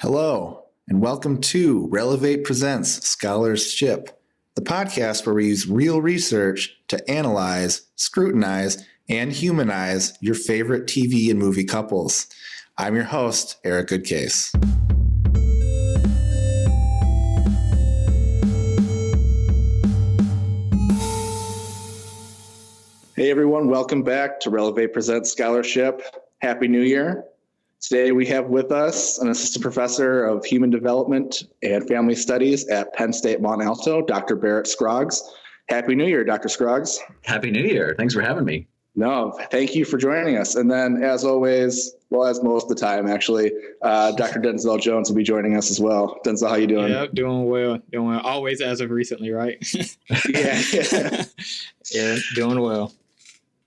Hello, and welcome to Relevate Presents Scholarship, the podcast where we use real research to analyze, scrutinize, and humanize your favorite TV and movie couples. I'm your host, Eric Goodcase. Hey everyone, welcome back to Relevate Presents Scholarship. Happy New Year. Today we have with us an assistant professor of human development and family studies at Penn State Mont Alto, Dr. Barrett Scroggs. Happy New Year, Dr. Scroggs. Happy New Year. Thanks for having me. No, thank you for joining us. And then as always, well, as most of the time actually, Dr. Denzel Jones will be joining us as well. Denzel, how you doing? Yeah, doing well. Always as of recently, right? Yeah. Yeah, doing well.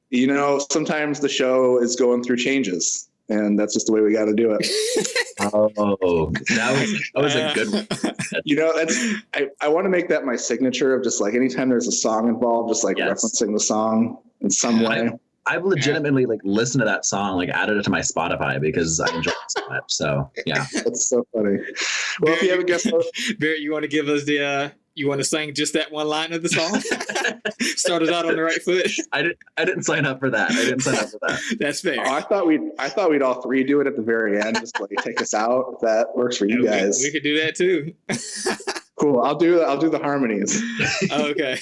You know, sometimes the show is going through changes. And that's just the way we got to do it. Oh, that was a good one. You know, I want to make that my signature of just like anytime there's a song involved, just like referencing the song in some way. I've legitimately listened to that song, added it to my Spotify because I enjoy it so much. So yeah, that's so funny. Well, if you have a guest, Barrett, you want to give us you want to sing just that one line of the song? Started out on the right foot. I didn't sign up for that. That's fair. Oh, I thought we'd all three do it at the very end, just take us out. If that works for you guys, we could do that too. Cool. I'll do the harmonies. Okay.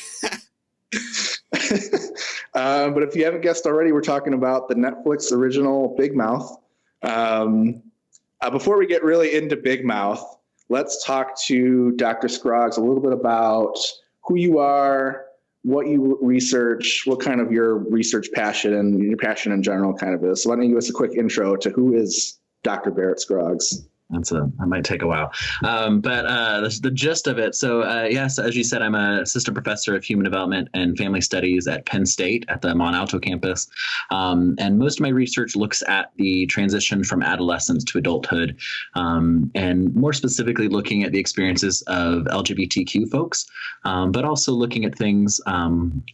But if you haven't guessed already, we're talking about the Netflix original Big Mouth. Before we get really into Big Mouth, let's talk to Dr. Scroggs a little bit about who you are, what you research, what kind of your research passion and your passion in general kind of is. So why don't you give us a quick intro to who is Dr. Barrett Scroggs? That might take a while. But the gist of it. So yes, as you said, I'm an assistant professor of human development and family studies at Penn State at the Mont Alto campus. And most of my research looks at the transition from adolescence to adulthood, and more specifically looking at the experiences of LGBTQ folks, but also looking at things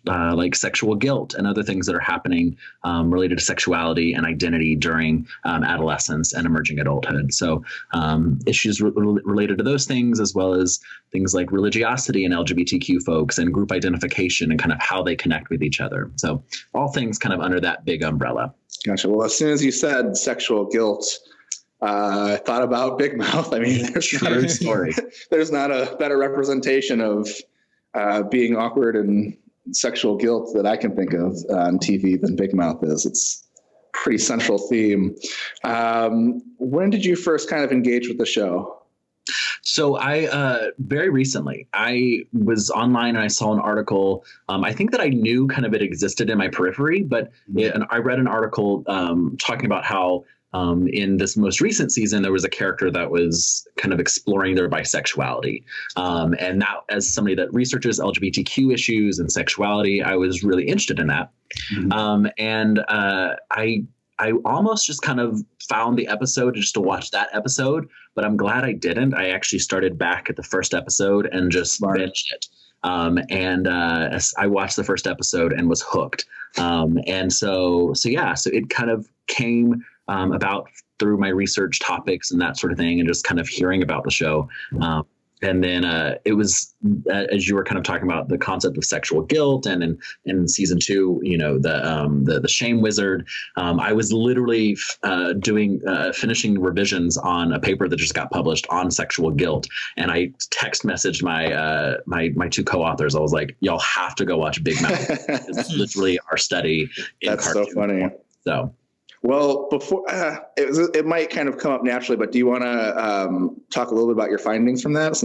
like sexual guilt and other things that are happening related to sexuality and identity during adolescence and emerging adulthood. So issues related to those things, as well as things like religiosity and LGBTQ folks and group identification and kind of how they connect with each other. So all things kind of under that big umbrella. Gotcha. Well, as soon as you said sexual guilt, I thought about Big Mouth. I mean, there's not a better representation of being awkward and sexual guilt that I can think of on TV than Big Mouth is. It's pretty central theme. When did you first kind of engage with the show? So I very recently, I was online and I saw an article. I think that I knew kind of it existed in my periphery, but I read an article talking about how in this most recent season, there was a character that was kind of exploring their bisexuality. And that, as somebody that researches LGBTQ issues and sexuality, I was really interested in that. Mm-hmm. I almost just kind of found the episode just to watch that episode, but I'm glad I didn't. I actually started back at the first episode and just binged it. I watched the first episode and was hooked. So it kind of came about through my research topics and that sort of thing, and just kind of hearing about the show. And then it was, as you were kind of talking about, the concept of sexual guilt, and in season 2, the shame wizard. I was literally finishing revisions on a paper that just got published on sexual guilt, and I text messaged my two co-authors. I was like, "Y'all have to go watch Big Mouth. It's literally our study in That's cartoon." So funny. So. Well, before it might kind of come up naturally, but do you want to talk a little bit about your findings from that?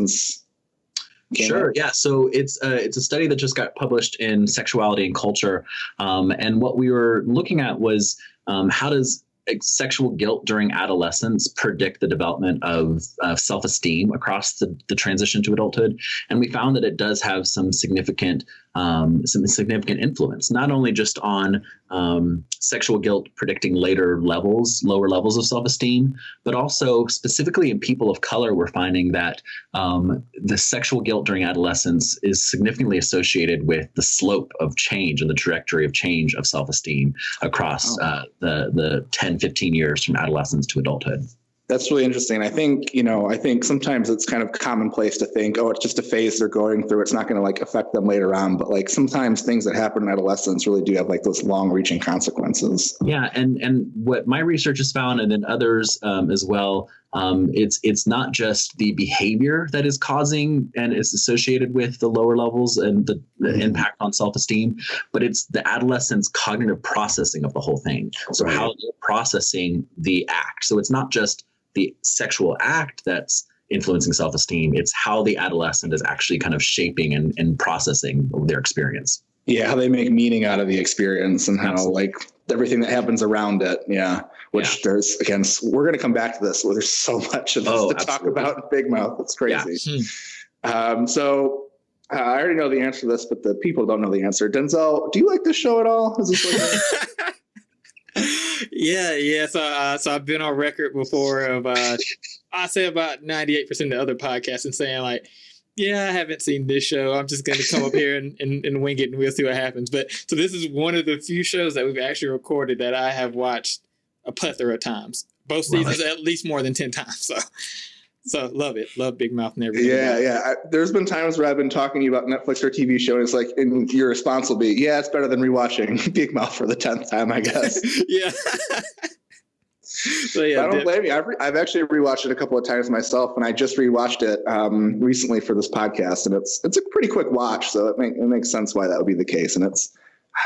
Sure. Yeah. So it's a study that just got published in Sexuality and Culture, and what we were looking at was how does sexual guilt during adolescence predict the development of self-esteem across the transition to adulthood. And we found that it does have some significant influence, not only just on sexual guilt predicting lower levels of self-esteem, but also specifically in people of color, we're finding that the sexual guilt during adolescence is significantly associated with the slope of change and the trajectory of change of self-esteem across the 10, 15 years from adolescence to adulthood. That's really interesting. I think sometimes it's kind of commonplace to think, oh, it's just a phase they're going through. It's not going to like affect them later on. But like sometimes things that happen in adolescence really do have like those long reaching consequences. Yeah. And what my research has found, and then others as well, it's not just the behavior that is causing and is associated with the lower levels and the impact on self-esteem, but it's the adolescent's cognitive processing of the whole thing. So how they're processing the act. So it's not just the sexual act that's influencing self-esteem. It's how the adolescent is actually kind of shaping and processing their experience. Yeah, how they make meaning out of the experience and how like everything that happens around it. Yeah. Which there's, again, we're going to come back to this. There's so much of this to talk about in Big Mouth. It's crazy. Yeah. So I already know the answer to this, but the people don't know the answer. Denzel, do you like this show at all? Is this like Yeah. So I've been on record before of I say about 98% of the other podcasts and saying like, yeah, I haven't seen this show. I'm just going to come up here and wing it and we'll see what happens. But so this is one of the few shows that we've actually recorded that I have watched a plethora of times. Both seasons at least more than 10 times. So love it. Love Big Mouth and everything. Yeah. There's been times where I've been talking to you about Netflix or TV show, and it's like, and your response will be, yeah, it's better than rewatching Big Mouth for the 10th time, I guess. Yeah. So yeah, I don't blame you. I've actually rewatched it a couple of times myself, and I just rewatched it recently for this podcast, and it's a pretty quick watch, so it makes sense why that would be the case, and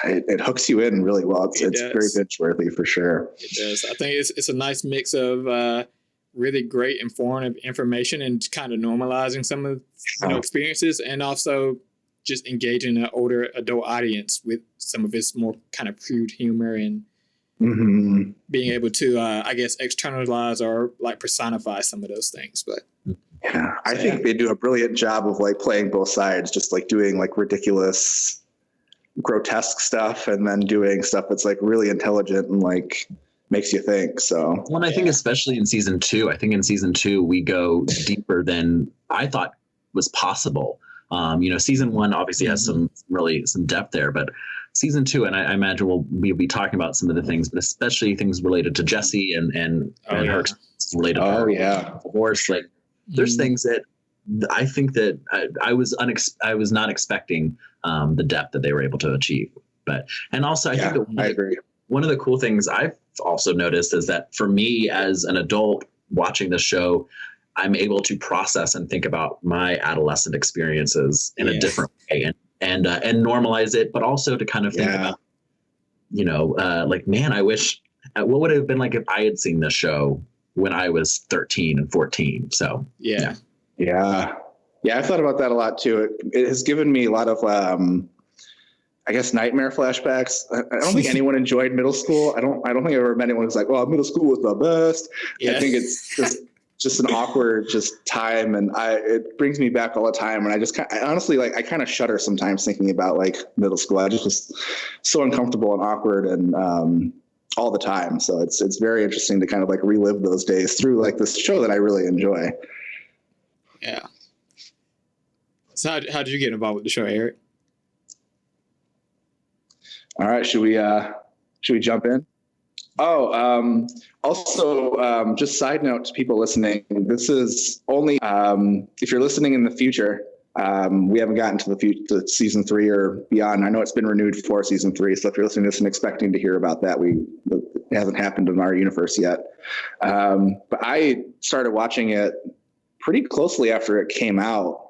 it hooks you in really well. It's very binge-worthy for sure. It does. I think it's a nice mix of really great informative information and kind of normalizing some of experiences, and also just engaging an older adult audience with some of its more kind of crude humor and being able to, I guess, externalize or like personify some of those things. But yeah, I think they do a brilliant job of like playing both sides, just like doing like ridiculous, grotesque stuff, and then doing stuff that's like really intelligent and like makes you think. So, well, I think especially in season 2, we go deeper than I thought was possible. Season 1 obviously has some depth there, but season 2, and I imagine we'll be talking about some of the things, but especially things related to Jessie and her related to her divorce. Like there's things that I think that I was not expecting the depth that they were able to achieve. And also I think that I agree. One of the cool things I've also noticed is that for me as an adult watching the show, I'm able to process and think about my adolescent experiences in a different way and normalize it, but also to kind of think about, like, man, I wish what would it have been like if I had seen this show when I was 13 and 14. So yeah, I've thought about that a lot too. It has given me a lot of I guess nightmare flashbacks. I don't think anyone enjoyed middle school. I don't think I've ever met anyone who's like, "Oh, middle school was the best." Yeah. I think it's just an awkward time, and it brings me back all the time. And I honestly I kind of shudder sometimes thinking about like middle school. I just was so uncomfortable and awkward and all the time. So it's very interesting to kind of like relive those days through like this show that I really enjoy. Yeah. So how did you get involved with the show, Eric? All right, should we jump in? Also, just side note to people listening, this is only if you're listening in the future. We haven't gotten to season 3 or beyond. I know it's been renewed for season 3, so if you're listening to this and expecting to hear about that, it hasn't happened in our universe yet. But I started watching it pretty closely after it came out.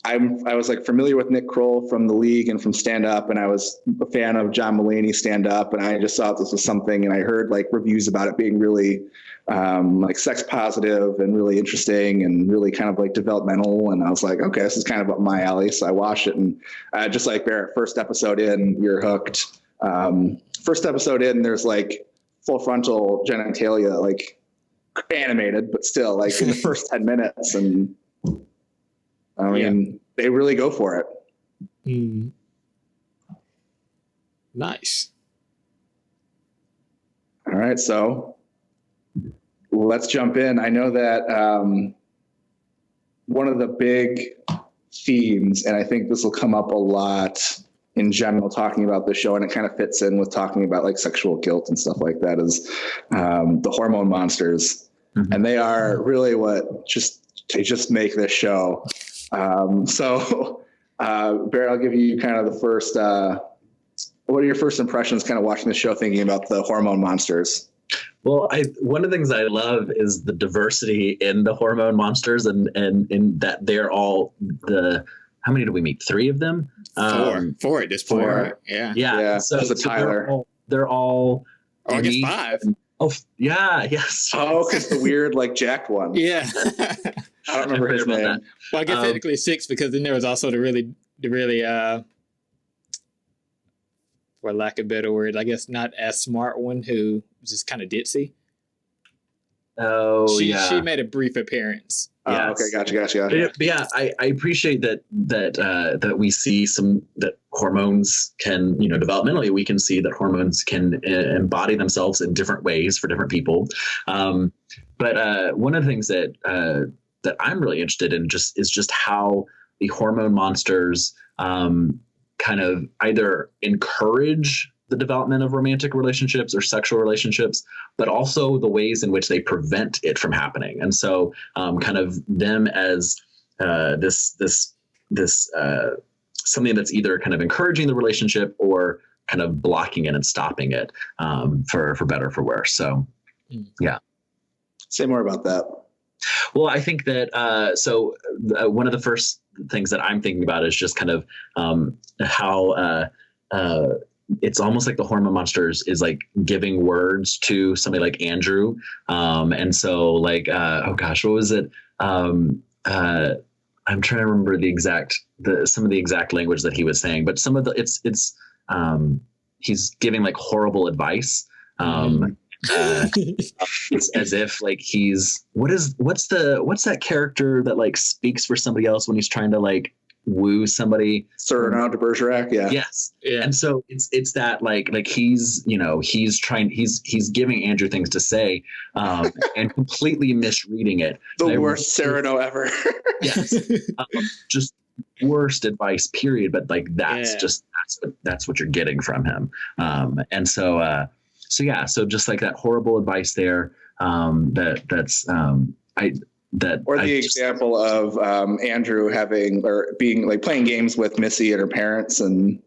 I was like familiar with Nick Kroll from The League and from Stand Up, and I was a fan of John Mulaney Stand Up, and I just thought this was something, and I heard like reviews about it being really like sex positive and really interesting and really kind of like developmental, and I was like, okay, this is kind of up my alley, so I watched it, and just like Barrett, first episode in, you're hooked. First episode in, there's like full frontal genitalia, like animated, but still like in the first 10 minutes, and I mean, they really go for it. Mm. Nice. All right, so let's jump in. I know that one of the big themes, and I think this will come up a lot in general talking about the show, and it kind of fits in with talking about like sexual guilt and stuff like that, is the hormone monsters. Mm-hmm. And they are really they just make this show. So Barrett, I'll give you kind of the first, what are your first impressions kind of watching the show, thinking about the hormone monsters? Well, one of the things I love is the diversity in the hormone monsters, and in that they're all how many do we meet? 3 of them? Four at this point. 4. Right? Yeah. So Tyler. They're all I guess 5. Yes. Oh, because the weird, like, jacked one. Yeah. I don't remember his name. Well, I guess technically 6, because then there was also the really, for lack of a better word, I guess not as smart one who was just kind of ditzy. Oh, she made a brief appearance. Yeah. Okay. Gotcha. But yeah, I appreciate that we see that hormones can, developmentally, we can see that hormones can embody themselves in different ways for different people. But one of the things that I'm really interested in is just how the hormone monsters kind of either encourage the development of romantic relationships or sexual relationships, but also the ways in which they prevent it from happening. And so kind of them as this something that's either kind of encouraging the relationship or kind of blocking it and stopping it for better or for worse. So, yeah. Say more about that. Well, I think that one of the first things that I'm thinking about is just kind of how it's almost like the hormone monsters is like giving words to somebody like Andrew. And so like, oh gosh, what was it? I'm trying to remember some of the exact language that he was saying, but some of the, he's giving like horrible advice. It's as if like what's that character that like speaks for somebody else when he's trying to like woo somebody? Cyrano de Bergerac. Yeah. Yes. Yeah. And so it's that like he's giving Andrew things to say and completely misreading it. The worst Cyrano ever. Yes. Just worst advice, period. But like that's what you're getting from him. And so so just like that horrible advice there, example of Andrew having or being like playing games with Missy and her parents, and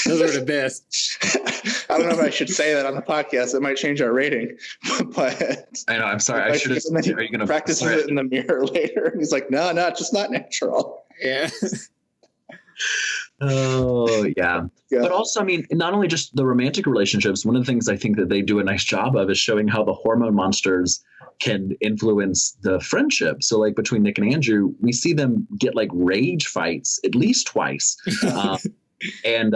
those are the best. I don't know if I should say that on the podcast. It might change our rating, but I know. I'm sorry. I should have. Are you going to practice it in the mirror later? And he's like, no, it's just not natural. Yeah. Oh, yeah. But also, I mean, not only just the romantic relationships, one of the things I think that they do a nice job of is showing how the hormone monsters can influence the friendship. So like between Nick and Andrew, we see them get like rage fights at least twice. And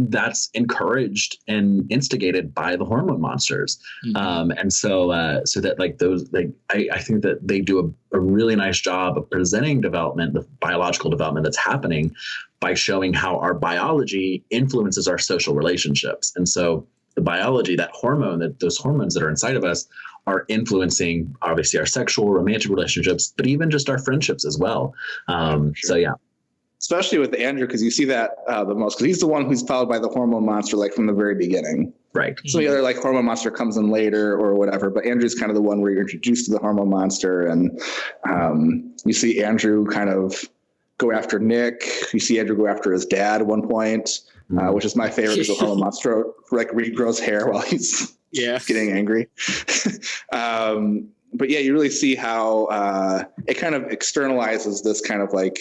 that's encouraged and instigated by the hormone monsters. Mm-hmm. And so that like those, like, I think that they do a really nice job of presenting development, the biological development that's happening by showing how our biology influences our social relationships. And so the biology, those hormones that are inside of us are influencing obviously our sexual, romantic relationships, but even just our friendships as well. Sure. So yeah. Especially with Andrew, because you see that the most, because he's the one who's followed by the hormone monster, like from the very beginning. Right. So the other like hormone monster comes in later or whatever, but Andrew's kind of the one where you're introduced to the hormone monster, and you see Andrew kind of go after Nick. You see Andrew go after his dad at one point, which is my favorite, because the hormone monster like regrows hair while he's getting angry. But yeah, you really see how it kind of externalizes this kind of like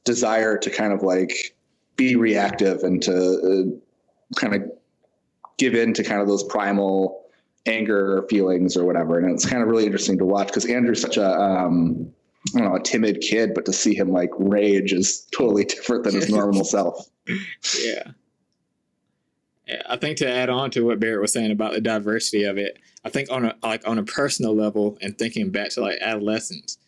desire to kind of like be reactive and to kind of give in to kind of those primal anger feelings or whatever. And it's kind of really interesting to watch, because Andrew's such a timid kid, but to see him like rage is totally different than his normal self. Yeah. I think to add on to what Barrett was saying about the diversity of it, I think on a personal level and thinking back to like adolescence,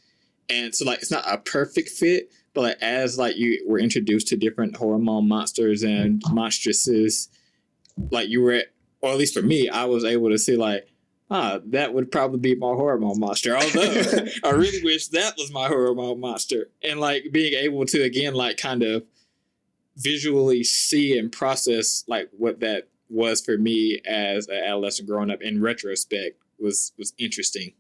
and so like it's not a perfect fit, but like as like you were introduced to different hormone monsters and monstresses, like you were, or at least for me, I was able to see like, that would probably be my hormone monster. Although I really wish that was my hormone monster, and like being able to again like kind of visually see and process like what that was for me as an adolescent growing up in retrospect was interesting.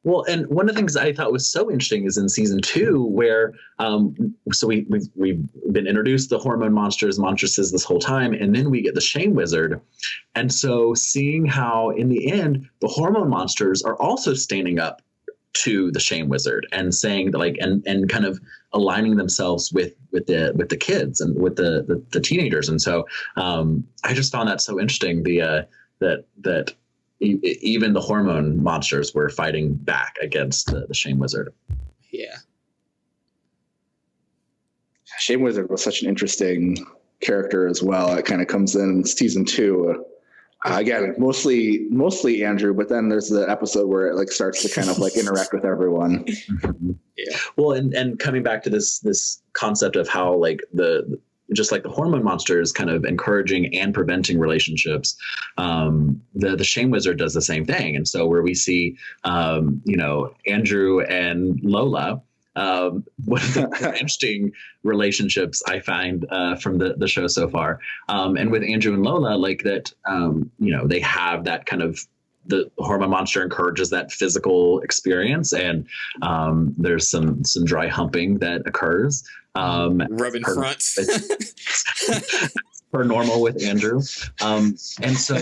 Well, and one of the things I thought was so interesting is in season 2, where so we've been introduced to the hormone monsters, montresses this whole time, and then we get the shame wizard. And so seeing how in the end the hormone monsters are also standing up to the shame wizard and saying like and kind of aligning themselves with the kids and with the teenagers. And so I just found that so interesting. That even the hormone monsters were fighting back against the shame wizard. Yeah. Shame Wizard was such an interesting character as well. It kind of comes in season 2. Again, mostly Andrew, but then there's the episode where it like starts to kind of like interact with everyone. Yeah. Well, and coming back to this concept of how like just like the hormone monster is kind of encouraging and preventing relationships, the shame wizard does the same thing. And so where we see, Andrew and Lola, one of the interesting relationships I find from the show so far, and with Andrew and Lola, like that, they have that kind of, the hormone monster encourages that physical experience, and there's some dry humping that occurs. Rubbing fronts. Per normal with Andrew. And so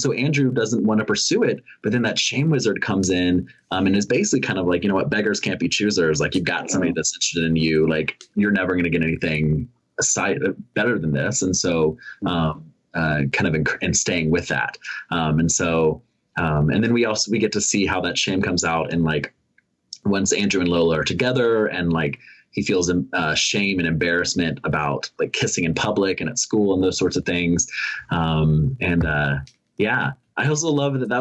so Andrew doesn't want to pursue it, but then that shame wizard comes in and is basically kind of like, you know what, beggars can't be choosers. Like, you've got somebody that's interested in you, like you're never going to get anything aside better than this. And so kind of and staying with that. And then we get to see how that shame comes out, and like once Andrew and Lola are together, and like he feels shame and embarrassment about like kissing in public and at school and those sorts of things. I also love that I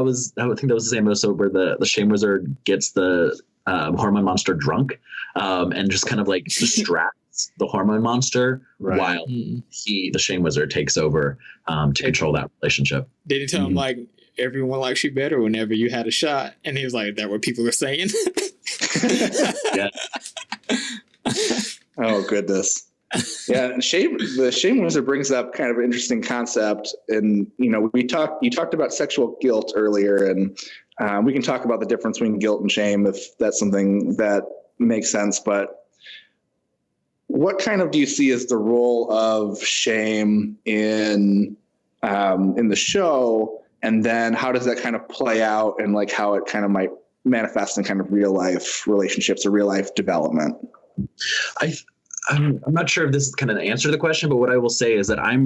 think that was the same episode where the shame wizard gets the hormone monster drunk and just kind of like distracts the hormone monster, right, while the shame wizard takes over to control that relationship. Did he tell him like everyone likes you better whenever you had a shot? And he was like, "That what people are saying?" Yeah. Oh goodness. Yeah, the shame wizard brings up kind of an interesting concept, and you talked about sexual guilt earlier, and we can talk about the difference between guilt and shame if that's something that makes sense. But what kind of do you see as the role of shame in the show, and then how does that kind of play out, and like how it kind of might manifest in kind of real life relationships or real life development? I'm not sure if this is kind of the answer to the question, but what I will say is that I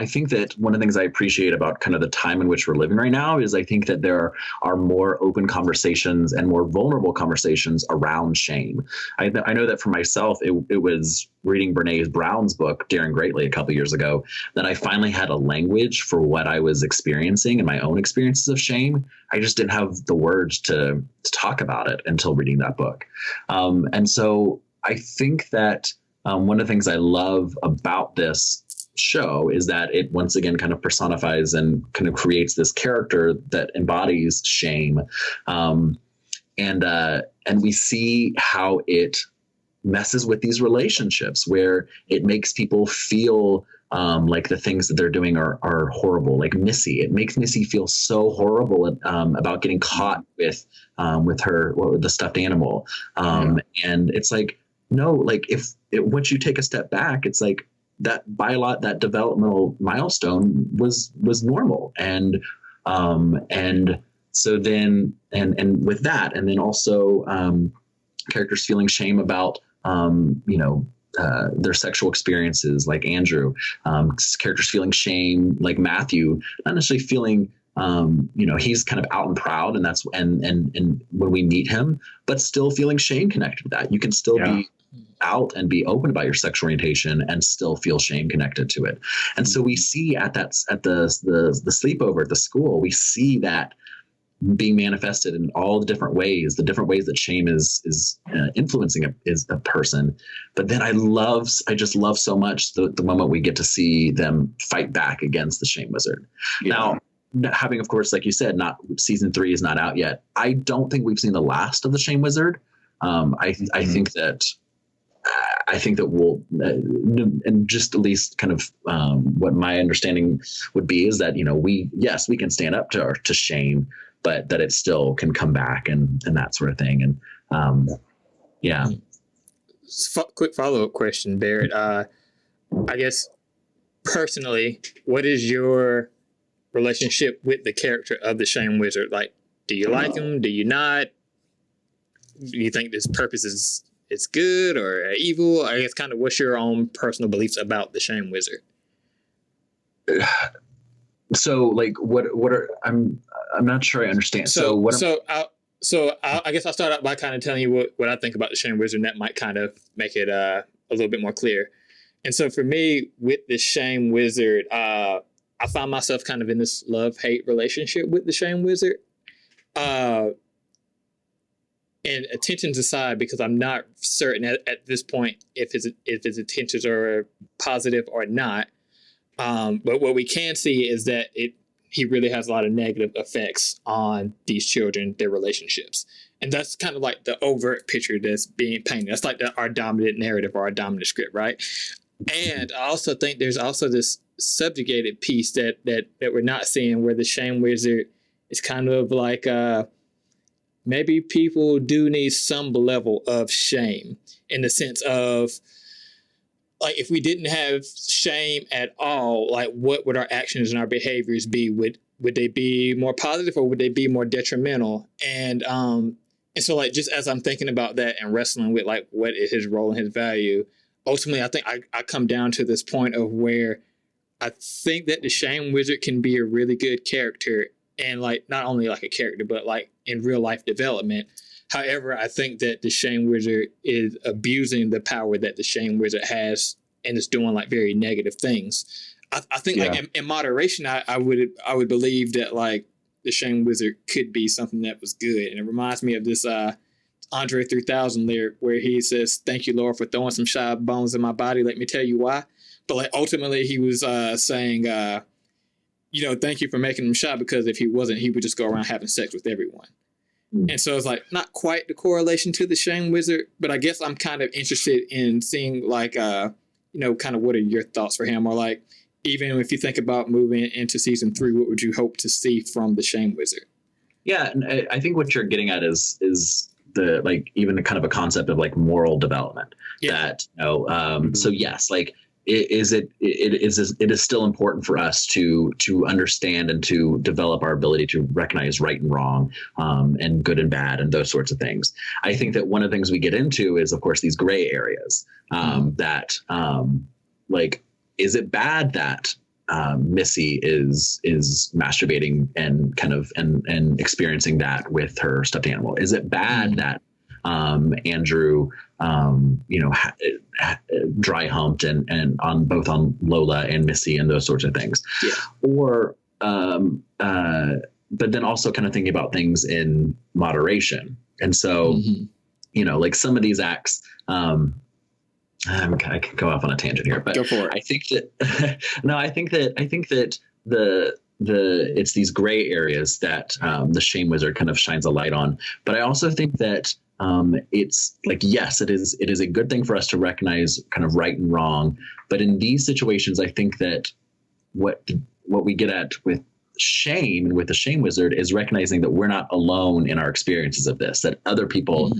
think that one of the things I appreciate about kind of the time in which we're living right now is I think that there are more open conversations and more vulnerable conversations around shame. I know that for myself, it was reading Brene Brown's book, Daring Greatly, a couple of years ago, that I finally had a language for what I was experiencing and my own experiences of shame. I just didn't have the words to talk about it until reading that book. And so I think that one of the things I love about this show is that it once again kind of personifies and kind of creates this character that embodies shame. And we see how it messes with these relationships, where it makes people feel like the things that they're doing are horrible. Like Missy, it makes Missy feel so horrible about getting caught with the stuffed animal. And it's like, no, like once you take a step back, it's like that developmental milestone was normal. And so then, and with that, and then also characters feeling shame about, their sexual experiences, like Andrew, characters feeling shame, like Matthew, not necessarily feeling, he's kind of out and proud, and that's, and when we meet him, but still feeling shame connected to that. You can still be out and be open about your sexual orientation and still feel shame connected to it. And so we see at the sleepover at the school, we see that being manifested in all the different ways that shame is influencing a person. But then I just love so much the moment we get to see them fight back against the shame wizard. Yeah. Now, having, of course, like you said, season 3 is not out yet. I don't think we've seen the last of the shame wizard. I think that we'll, and just at least kind of what my understanding would be is that, we can stand up to shame, but that it still can come back and that sort of thing. And yeah. Quick follow-up question, Barrett. I guess personally, what is your relationship with the character of the Shame Wizard? Like, do you like him? Do you not? Do you think this purpose is good or evil? I guess kind of what's your own personal beliefs about the Shame Wizard? So like what are I'm not sure I understand. I guess I'll start out by kind of telling you what I think about the Shame Wizard, and that might kind of make it a little bit more clear. And so for me, with the Shame Wizard, I find myself kind of in this love-hate relationship with the Shame Wizard. And attentions aside, because I'm not certain at this point if his intentions are positive or not. But what we can see is that he really has a lot of negative effects on these children, their relationships. And that's kind of like the overt picture that's being painted. That's like our dominant narrative or our dominant script, right? And I also think there's also this subjugated piece that we're not seeing, where the Shame Wizard is kind of like maybe people do need some level of shame, in the sense of, like, if we didn't have shame at all, like, what would our actions and our behaviors be? Would they be more positive, or would they be more detrimental? And so, like, just as I'm thinking about that and wrestling with, like, what is his role and his value, ultimately, I think I come down to this point of where I think that the Shame Wizard can be a really good character, and, like, not only like a character, but like in real life development. However, I think that the Shame Wizard is abusing the power that the Shame Wizard has, and is doing like very negative things. I think like in moderation, I would believe that like the Shame Wizard could be something that was good. And it reminds me of this Andre 3000 lyric where he says, "Thank you, Lord, for throwing some shy bones in my body. Let me tell you why." But like ultimately he was saying, thank you for making him shy, because if he wasn't, he would just go around having sex with everyone. And so it's like not quite the correlation to the Shame Wizard, but I guess I'm kind of interested in seeing like, kind of what are your thoughts for him? Or like, even if you think about moving into season 3, what would you hope to see from the Shame Wizard? Yeah, and I think what you're getting at is the, like, even a kind of a concept of like moral development. Yeah. That, so yes, like, it is still important for us to understand and to develop our ability to recognize right and wrong, and good and bad, and those sorts of things. I think that one of the things we get into is, of course, these gray areas, that like, is it bad that Missy is masturbating and kind of and experiencing that with her stuffed animal? Is it bad that Andrew dry humped and on both on Lola and Missy and those sorts of things? Yeah. Or but then also kind of thinking about things in moderation. And so like some of these acts, I could go off on a tangent here, but go for it. I think that I think that the it's these gray areas that the Shame Wizard kind of shines a light on. But I also think that it's like, yes, it is a good thing for us to recognize kind of right and wrong. But in these situations, I think that what we get at with shame and with the Shame Wizard is recognizing that we're not alone in our experiences of this, that other people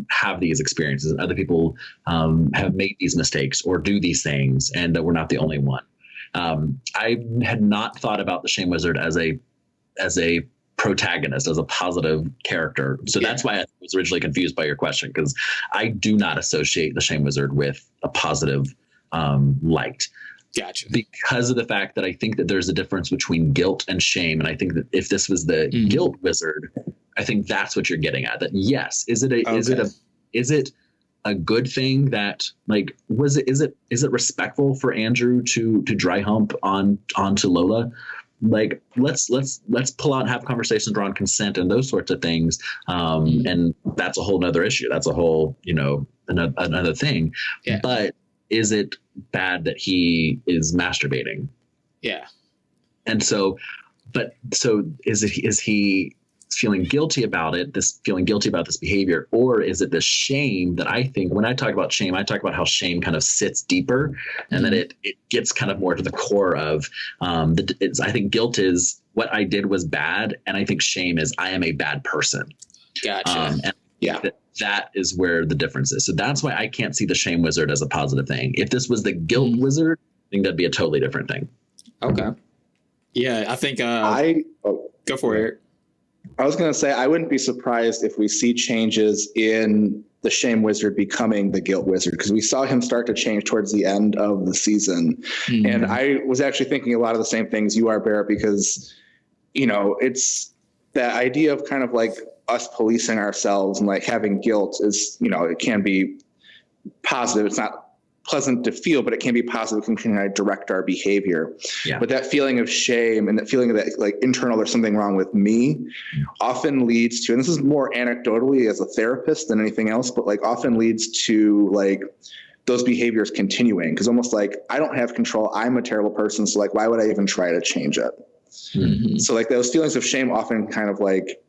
have these experiences, and other people have made these mistakes or do these things, and that we're not the only one. I had not thought about the Shame Wizard as a protagonist, as a positive character. So that's why I was originally confused by your question, because I do not associate the Shame Wizard with a positive light. Gotcha. Because of the fact that I think that there's a difference between guilt and shame. And I think that if this was the guilt wizard, I think that's what you're getting at. That yes, is it a good thing that, like, is it respectful for Andrew to dry hump onto Lola? Like, let's pull out and have conversations around consent and those sorts of things. And that's a whole nother issue. That's a whole, another thing. Yeah. But is it bad that he is masturbating? Yeah. And so is he feeling guilty about it, this feeling guilty about this behavior, or is it the shame that I think when I talk about shame, I talk about how shame kind of sits deeper and that it gets kind of more to the core of I think guilt is what I did was bad. And I think shame is I am a bad person. Gotcha. And that is where the difference is. So that's why I can't see the shame wizard as a positive thing. If this was the guilt wizard, I think that'd be a totally different thing. Okay. Yeah, I think go for it. I was going to say, I wouldn't be surprised if we see changes in the shame wizard becoming the guilt wizard, because we saw him start to change towards the end of the season. Mm-hmm. And I was actually thinking a lot of the same things you are, Barrett, because, it's that idea of kind of like us policing ourselves and like having guilt is, it can be positive. It's not pleasant to feel, but it can be positive. It can kind of direct our behavior. Yeah. But that feeling of shame and that feeling of that like internal, there's something wrong with me, often leads to, and this is more anecdotally as a therapist than anything else, but like often leads to like those behaviors continuing. Cause almost like I don't have control. I'm a terrible person. So like, why would I even try to change it? Mm-hmm. So like those feelings of shame often kind of like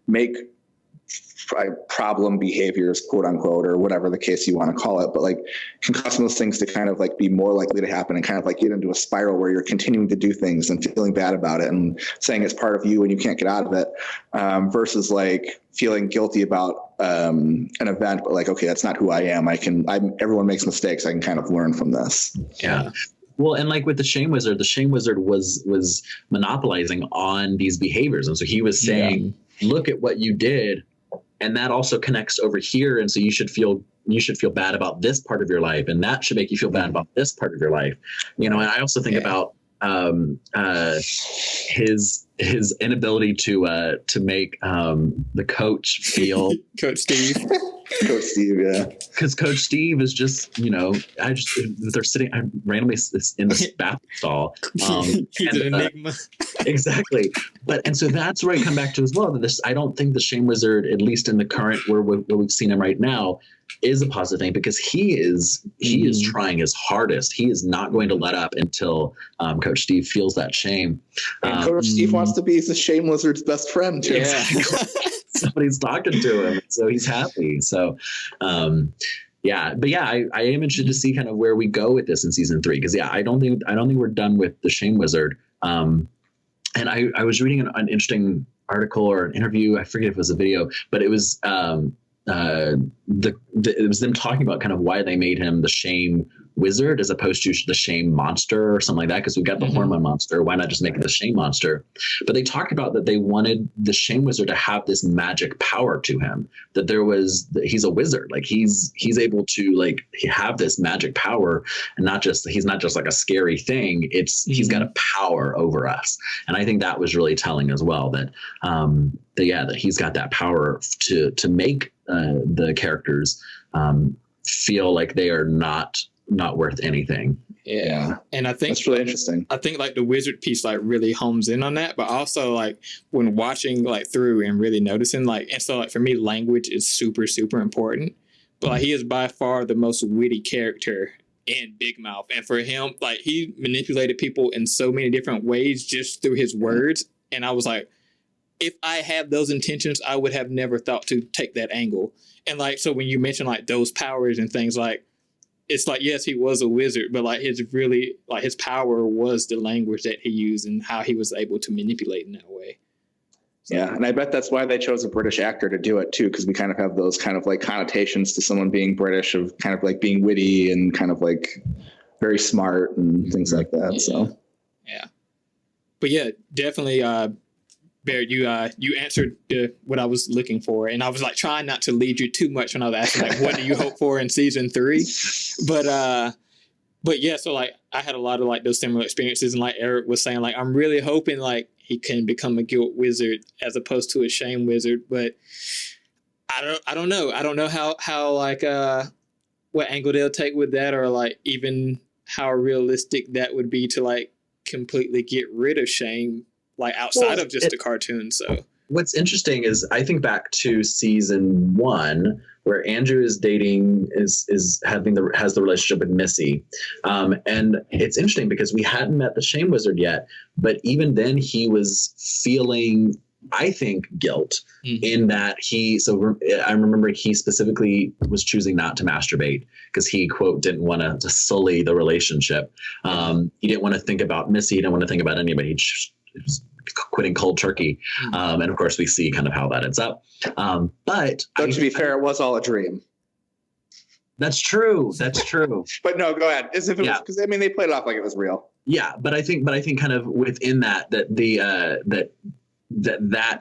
make problem behaviors, quote unquote, or whatever the case you want to call it, but like can cause those things to kind of like be more likely to happen and kind of like get into a spiral where you're continuing to do things and feeling bad about it and saying it's part of you and you can't get out of it, versus like feeling guilty about an event, but like, okay, that's not who I am. Everyone makes mistakes. I can kind of learn from this. Yeah. Well, and like with the shame wizard was monopolizing on these behaviors. And so he was saying, look at what you did. And that also connects over here. And so you should feel bad about this part of your life. And that should make you feel bad about this part of your life. And I also think about his inability to make the coach feel Coach Steve. Coach Steve, yeah. Because Coach Steve is just, they're sitting randomly in the bathroom stall. He's an enigma. Exactly. And so that's where I come back to as well. That I don't think the shame wizard, at least in the current where we've seen him right now, is a positive thing, because he is trying his hardest. He is not going to let up until Coach Steve feels that shame. And Coach Steve wants to be the shame wizard's best friend too. Yeah. Somebody's talking to him, so he's happy. So, I am interested to see kind of where we go with this in season 3, because I don't think we're done with the shame wizard. And I was reading an interesting article or an interview. I forget if it was a video, but it was it was them talking about kind of why they made him the shame wizard as opposed to the shame monster or something like that, because we've got the hormone monster. Why not just make it the shame monster? But they talked about that they wanted the shame wizard to have this magic power to him, that he's a wizard, like he's able to like have this magic power, and he's not just like a scary thing. He's got a power over us. And I think that was really telling as well, that that he's got that power to make the characters feel like they are not worth anything. Yeah. And I think that's really interesting. I think like the wizard piece like really homes in on that, but also like when watching like through and really noticing like, and so like for me, language is super, super important, but like he is by far the most witty character in Big Mouth. And for him, like he manipulated people in so many different ways just through his words. And I was like, if I have those intentions, I would have never thought to take that angle. And like, so when you mention like those powers and things, like, it's like, yes, he was a wizard, but like his power was the language that he used and how he was able to manipulate in that way. So. Yeah. And I bet that's why they chose a British actor to do it too, because we kind of have those kind of like connotations to someone being British of kind of like being witty and kind of like very smart and things like that. Yeah. So, yeah. But yeah, definitely, Barrett, you answered what I was looking for, and I was like trying not to lead you too much when I was asking like, what do you hope for in season 3? But yeah, so like I had a lot of like those similar experiences, and like Eric was saying, like I'm really hoping like he can become a guilt wizard as opposed to a shame wizard, but I don't know. I don't know how like what angle they'll take with that, or like even how realistic that would be to like completely get rid of shame. Like outside of just the cartoon. So what's interesting is I think back to season 1 where Andrew is dating has the relationship with Missy. And it's interesting because we hadn't met the shame wizard yet, but even then he was feeling I think, guilt in that I remember he specifically was choosing not to masturbate because he, quote, didn't want to sully the relationship. He didn't want to think about Missy. He didn't want to think about anybody. He was quitting cold turkey. And of course we see kind of how that ends up. But to be fair, it was all a dream. That's true. But no, go ahead. As if it was, because I mean, they played it off like it was real. Yeah, but I think kind of within that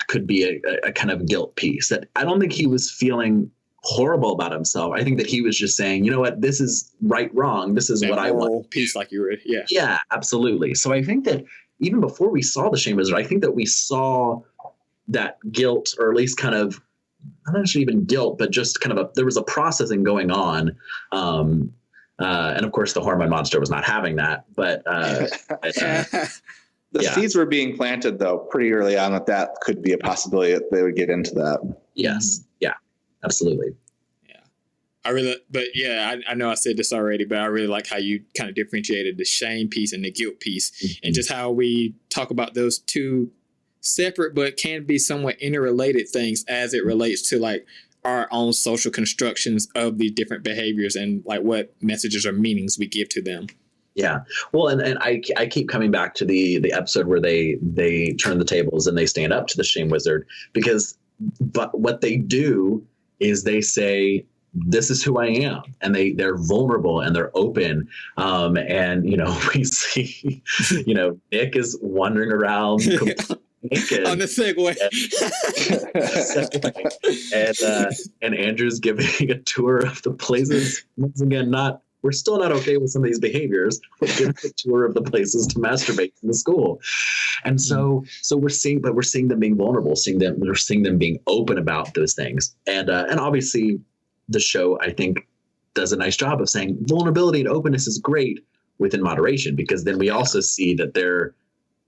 could be a kind of guilt piece. That I don't think he was feeling horrible about himself. I think that he was just saying, you know what, this is wrong. This is what I want. Piece, like you were, yeah. Yeah, absolutely. So I think that even before we saw the Shame Wizard, I think that we saw that guilt, or at least kind of, not actually even guilt, but just kind of there was a processing going on. And of course the hormone monster was not having that, but the seeds were being planted though pretty early on that could be a possibility that they would get into that. Yes. Yeah, absolutely. Yeah. I know I said this already, but I really like how you kind of differentiated the shame piece and the guilt piece, and just how we talk about those two separate but can be somewhat interrelated things as it relates to like our own social constructions of these different behaviors and like what messages or meanings we give to them. Yeah. Well, and I keep coming back to the episode where they turn the tables and they stand up to the Shame Wizard, but what they do is they say, this is who I am. And they're vulnerable and they're open. And, we see, Nick is wandering around naked. On the segue. And Andrew's giving a tour of the places. Once again, we're still not okay with some of these behaviors. We're giving a tour of the places to masturbate in the school. And so we're seeing them being vulnerable, we're seeing them being open about those things. And obviously the show, I think, does a nice job of saying vulnerability and openness is great within moderation, because then we also see that there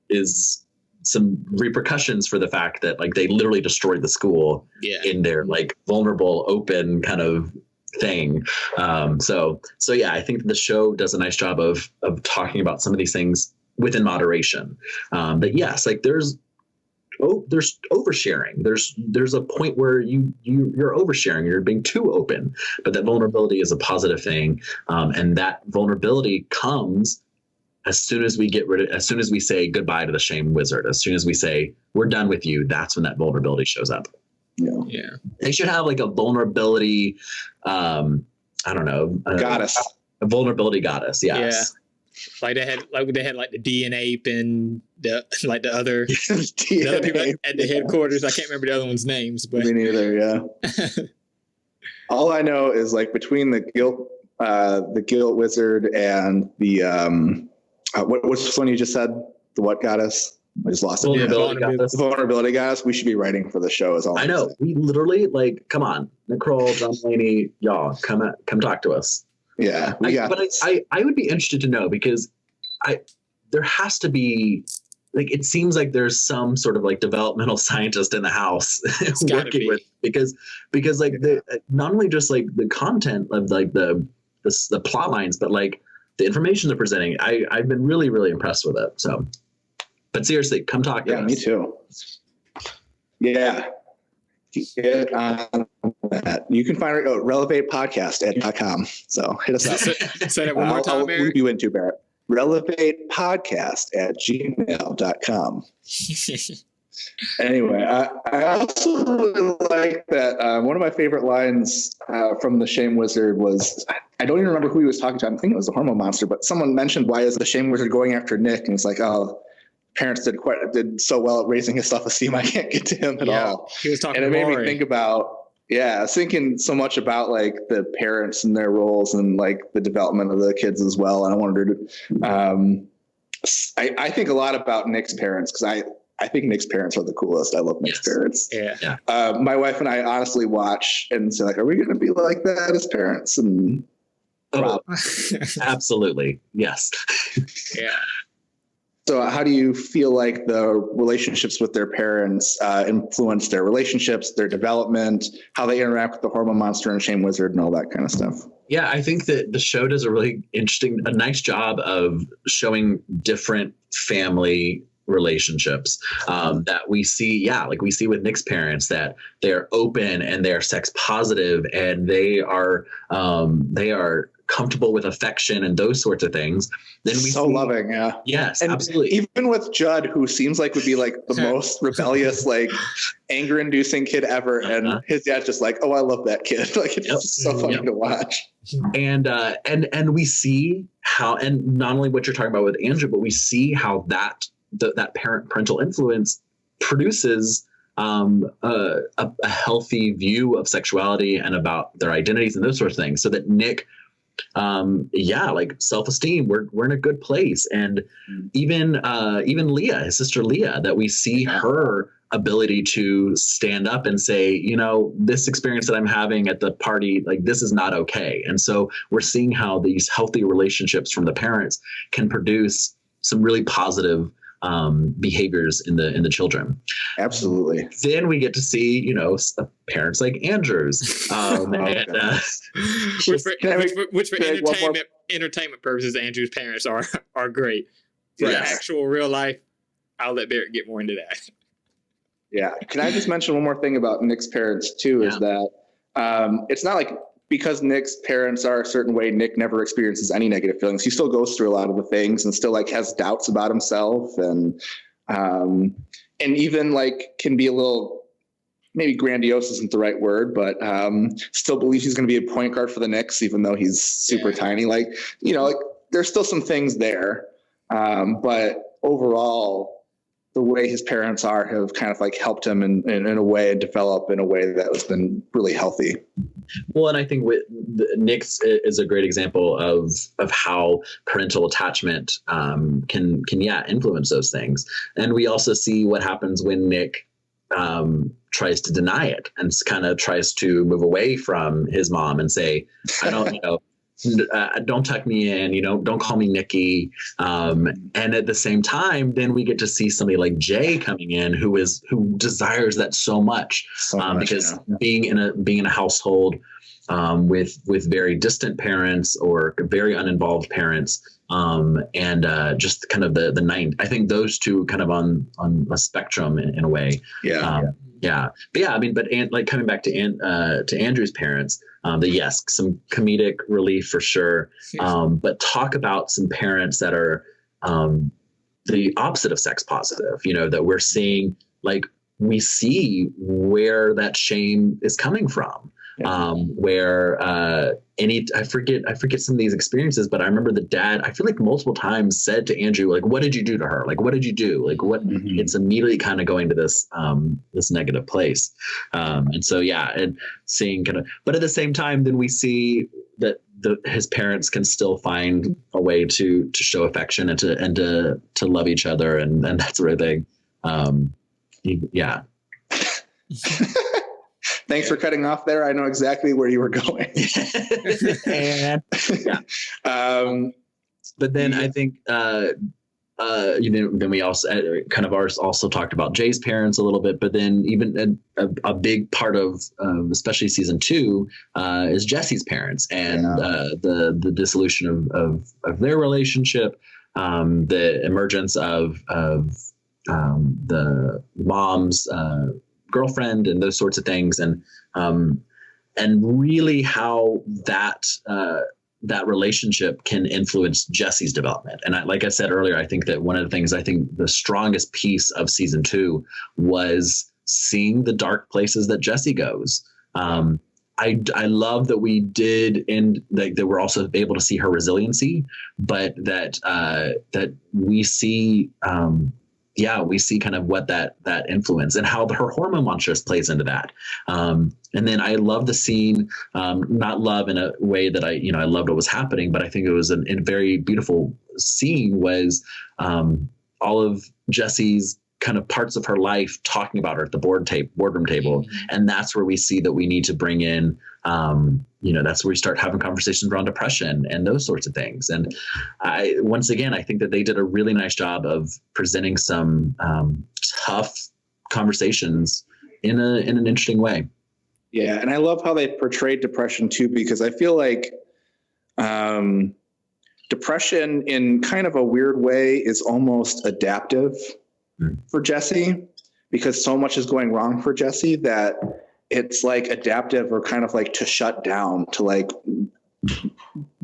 is some repercussions for the fact that like they literally destroyed the school in their like vulnerable, open kind of thing. So yeah, I think the show does a nice job of talking about some of these things within moderation. But yes, like there's oversharing. There's a point where you're oversharing. You're being too open, but that vulnerability is a positive thing. And that vulnerability comes as soon as we say goodbye to the Shame Wizard, as soon as we say we're done with you, that's when that vulnerability shows up. Yeah. They should have like a vulnerability, goddess. A vulnerability goddess. Yes. Yeah. Like they had like the DNA and the other people at the headquarters. I can't remember the other one's names, but me neither. Yeah. All I know is like between the guilt wizard and the what's the one you just said? The what goddess? I just lost it. Goddess. The vulnerability goddess. We should be writing for the show as all. I know. We literally come on, Nicole, John Mulaney, y'all, come talk to us. Yeah, I would be interested to know, because there has to be, like, it seems like there's some sort of like developmental scientist in the house working with, because like not only just like the content of like the plot lines, but like the information they're presenting. I've been really, really impressed with it. So, but seriously, come talk to us. Yeah, me too. Yeah. Get on that. You can find it at relevatepodcast.com. So hit us up. Say that one more time, I'll loop you into Barrett. Relevatepodcast@gmail.com. Anyway, I also really like that one of my favorite lines from the Shame Wizard was, I don't even remember who he was talking to. I think it was the Hormone Monster, but someone mentioned, why is the Shame Wizard going after Nick? And it's like, oh, parents did so well at raising his self-esteem, I can't get to him at all. He was talking, and it made me think about, I was thinking so much about like the parents and their roles and like the development of the kids as well. And I wondered, I think a lot about Nick's parents, because I think Nick's parents are the coolest. I love Nick's parents. Yeah. My wife and I honestly watch and say, like, are we going to be like that as parents? And absolutely. Yes. Yeah. So how do you feel like the relationships with their parents influence their relationships, their development, how they interact with the Hormone Monster and Shame Wizard and all that kind of stuff? Yeah, I think that the show does a nice job of showing different family relationships that we see. Like we see with Nick's parents, that they're open and they're sex positive and they are comfortable with affection and those sorts of things. Then we so see, loving. Yeah. Yes, and absolutely. Even with Judd, who seems like would be like the most rebellious, like anger inducing kid ever. And his dad's just like, oh, I love that kid. Like, it's so funny to watch. And we see how, and not only what you're talking about with Andrew, but we see how that parental influence produces a healthy view of sexuality and about their identities and those sorts of things. So that Nick, like self-esteem, we're in a good place. And even Leah, his sister Leah, that we see her ability to stand up and say, you know, this experience that I'm having at the party, like, this is not okay. And so we're seeing how these healthy relationships from the parents can produce some really positive behaviors in the children. Absolutely. Then we get to see, you know, parents like Andrew's, which for entertainment purposes, Andrew's parents are great. For actual real life, I'll let Barrett get more into that. Yeah. Can I just mention one more thing about Nick's parents too? Is that it's not like because Nick's parents are a certain way, Nick never experiences any negative feelings. He still goes through a lot of the things and still like has doubts about himself and even like can be a little, maybe grandiose isn't the right word, but still believes he's going to be a point guard for the Knicks, even though he's super tiny. Like, you know, like there's still some things there. But overall, the way his parents have kind of like helped him in a way and develop in a way that has been really healthy. Well, and I think with Nick's is a great example of how parental attachment can influence those things. And we also see what happens when Nick tries to deny it and kind of tries to move away from his mom and say, I don't, you know, don't tuck me in, you know, don't call me Nikki. And at the same time, then we get to see somebody like Jay coming in who desires that so much, because being in a household with very distant parents or very uninvolved parents, and just kind of the nine, I think those two kind of on a spectrum in a way. But coming back to Andrew's parents, some comedic relief for sure. But talk about some parents that are the opposite of sex positive, you know, that we're seeing, like, we see where that shame is coming from. I forget some of these experiences, but I remember the dad, I feel like multiple times said to Andrew, like, what did you do to her? Like, what did you do? Like, what? It's immediately kind of going to this negative place. And so, and seeing kind of, but at the same time, then we see that his parents can still find a way to show affection and to love each other and that sort of thing. Thanks for cutting off there. I know exactly where you were going. But then I think, then we also also talked about Jay's parents a little bit, but then even a big part of, especially season 2, is Jesse's parents and the dissolution of their relationship, the emergence of the mom's girlfriend and those sorts of things, and really how that relationship can influence Jesse's development. And like I said earlier, I think that one of the things, I think the strongest piece of season 2 was seeing the dark places that Jesse goes. I love that we did, and that we're also able to see her resiliency, but that we see. We see kind of what that influence and how her hormone monstrous plays into that. And then I love the scene, not love in a way that I loved what was happening, but I think it was a very beautiful scene, was all of Jesse's kind of parts of her life talking about her at the boardroom table. And that's where we see that we need to bring in, that's where we start having conversations around depression and those sorts of things. And I think that they did a really nice job of presenting some tough conversations in an interesting way. Yeah. And I love how they portrayed depression too, because I feel like depression in kind of a weird way is almost adaptive. for Jesse, because so much is going wrong for Jesse that it's like adaptive or kind of like to shut down, to like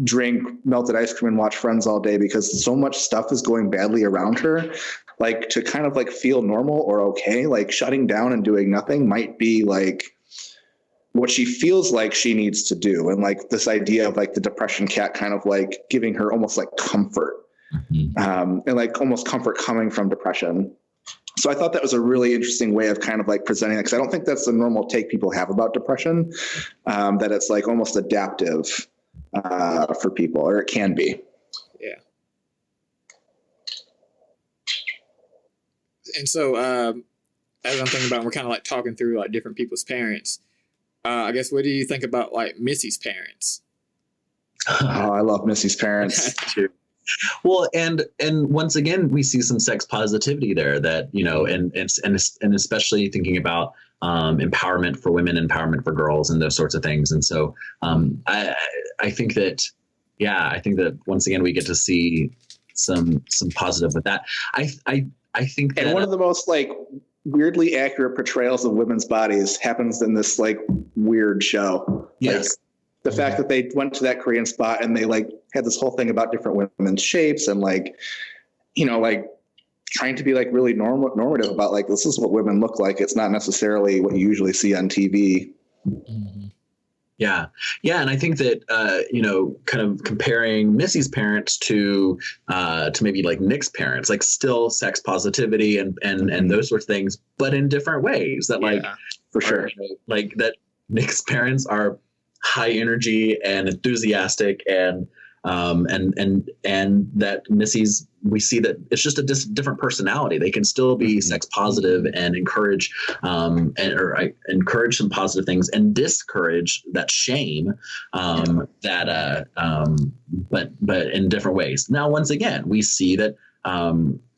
drink melted ice cream and watch Friends all day because so much stuff is going badly around her. Like to kind of like feel normal or okay, like shutting down and doing nothing might be like what she feels like she needs to do. And like this idea of like the depression cat kind of like giving her almost like comfort, and like almost comfort coming from depression. So I thought that was a really interesting way of kind of like presenting it, because I don't think that's the normal take people have about depression, that it's like almost adaptive for people, or it can be. Yeah. And so as I'm thinking about, we're kind of like talking through like different people's parents. I guess, what do you think about like Missy's parents? Oh, I love Missy's parents too. Well, and once again, we see some sex positivity there that, you know, and especially thinking about empowerment for women, empowerment for girls, and those sorts of things. And so I think that, I think that once again, we get to see some positive with that. I think that, and one of the most like weirdly accurate portrayals of women's bodies happens in this like weird show. Yes. Like, the fact that they went to that Korean spot and they like had this whole thing about different women's shapes and like, you know, like trying to be like really normative about like, this is what women look like. It's not necessarily what you usually see on TV. Mm-hmm. Yeah. And I think that, you know, kind of comparing Missy's parents to maybe like Nick's parents, like still sex positivity and those sorts of things, but in different ways that like, for sure, you know, like that Nick's parents are high energy and enthusiastic and that Missy's, we see that it's just a different personality. They can still be sex positive and encourage encourage some positive things and discourage that shame, but in different ways. Now, once again, we see that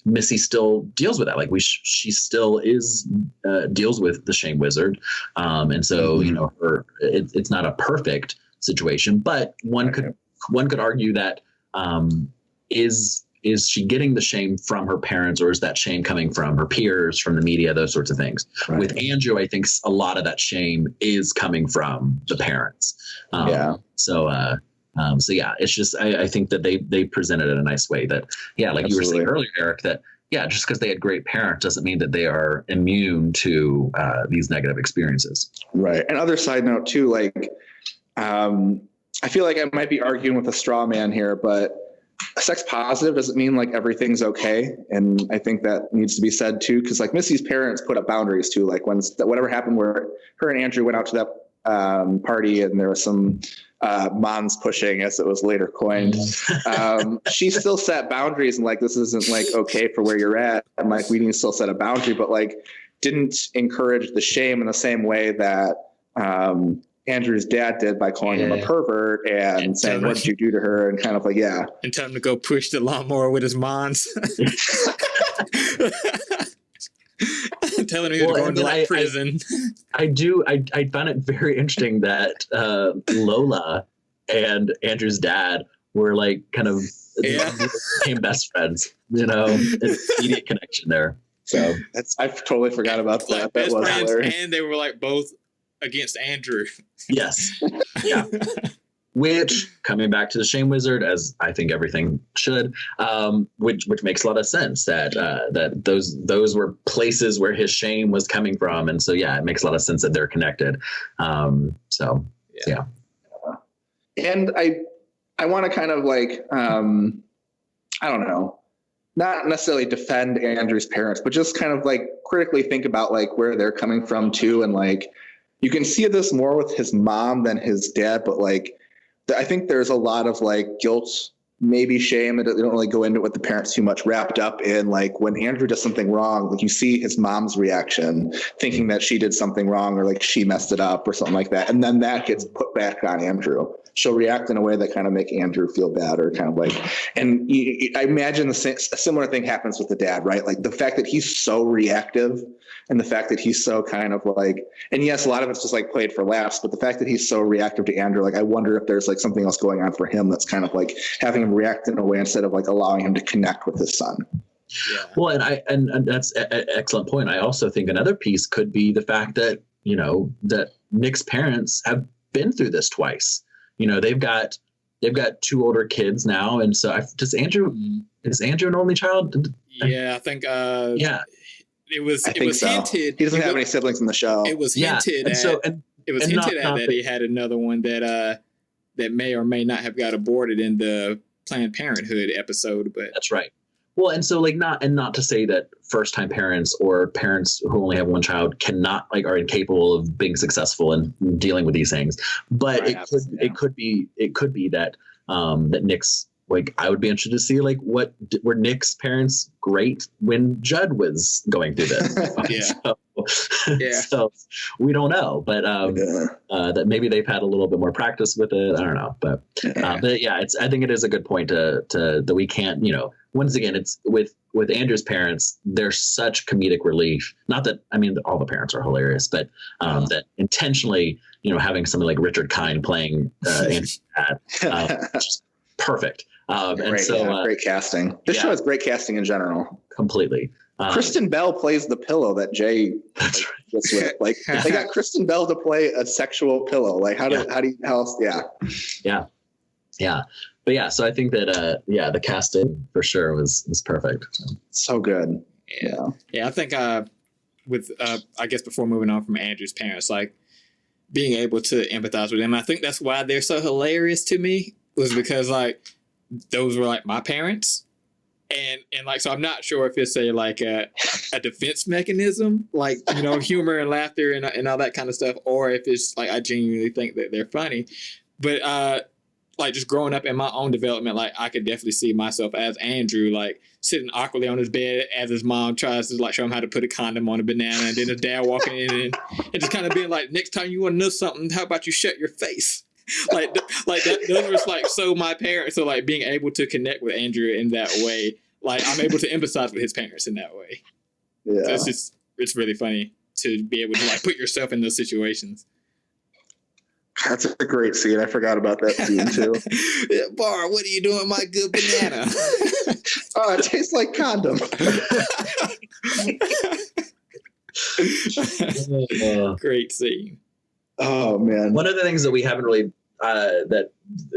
Missy still deals with that. Like she still deals with the shame wizard. And so, you know, it's not a perfect situation, but one could argue that, is she getting the shame from her parents, or is that shame coming from her peers, from the media, those sorts of things? Right. With Andrew, I think a lot of that shame is coming from the parents. So yeah, it's just, I think that they presented it in a nice way that, like you were saying earlier, Eric, that just because they had great parents doesn't mean that they are immune to these negative experiences. Right. And other side note too, like, I feel like I might be arguing with a straw man here, but sex positive doesn't mean like everything's okay. And I think that needs to be said too, because like Missy's parents put up boundaries too. Like when whatever happened where her and Andrew went out to that party and there was some Mons pushing, as it was later coined, she still set boundaries and like, this isn't like okay for where you're at. And like, we need to still set a boundary, but like didn't encourage the shame in the same way that Andrew's dad did by calling him a pervert and saying, what did you do to her? And kind of like, and tell him to go push the lawnmower with his Mons. Telling him to go into like prison. I found it very interesting that Lola and Andrew's dad were like kind of became best friends, you know, immediate connection there. So I totally forgot about that. That was hilarious. And they were like both against Andrew. Yes. Yeah. Which, coming back to the shame wizard, as I think everything should, which makes a lot of sense that those were places where his shame was coming from, and so it makes a lot of sense that they're connected. And I want to kind of like I don't know, not necessarily defend Andrew's parents, but just kind of like critically think about like where they're coming from too, and like you can see this more with his mom than his dad, but like I think there's a lot of like guilt, maybe shame. They don't really go into it with the parents too much, wrapped up in like when Andrew does something wrong, like you see his mom's reaction, thinking that she did something wrong or like she messed it up or something like that. And then that gets put back on Andrew. She'll react in a way that kind of make Andrew feel bad or kind of like, and I imagine a similar thing happens with the dad, right? Like the fact that he's so reactive and the fact that he's so kind of like, and yes, a lot of it's just like played for laughs, but the fact that he's so reactive to Andrew, like I wonder if there's like something else going on for him that's kind of like having him react in a way instead of like allowing him to connect with his son. Well, and that's an excellent point. I also think another piece could be the fact that, that Nick's parents have been through this twice. They've got 2 older kids now. And so is Andrew an only child? Yeah, I think, it was so. hinted. He doesn't have any siblings in the show. It was hinted that he had another one that may or may not have got aborted in the Planned Parenthood episode, but that's right. Well, and so not to say that first-time parents or parents who only have one child cannot are incapable of being successful and dealing with these things, but right, it could be that that Nick's I would be interested to see were Nick's parents great when Judd was going through this. So we don't know, but that maybe they've had a little bit more practice with it. I don't know, but yeah, I think it is a good point to that we can't, once again, it's with Andrew's parents, there's such comedic relief. Not that, all the parents are hilarious, but that intentionally, having somebody like Richard Kind playing Andrew's dad, just perfect. Great casting. This show has great casting in general. Completely. Kristen Bell plays the pillow that Jay gets with. They got Kristen Bell to play a sexual pillow. How else? Yeah. But yeah, so I think that the casting for sure was perfect. So good. Yeah. I think with I guess before moving on from Andrew's parents, being able to empathize with them, I think that's why they're so hilarious to me, was because those were my parents. And so I'm not sure if it's a defense mechanism, humor and laughter and all that kind of stuff, or if it's I genuinely think that they're funny. But just growing up in my own development, I could definitely see myself as Andrew, sitting awkwardly on his bed as his mom tries to show him how to put a condom on a banana, and then his dad walking in and just kind of being next time you want to know something, how about you shut your face? That, those were so my parents. So being able to connect with Andrew in that way, I'm able to empathize with his parents in that way. Yeah, so it's really funny to be able to put yourself in those situations. That's a great scene. I forgot about that scene too. Bar, what are you doing, my good banana? Oh, it tastes like condom. Great scene. Oh man! One of the things that we haven't really that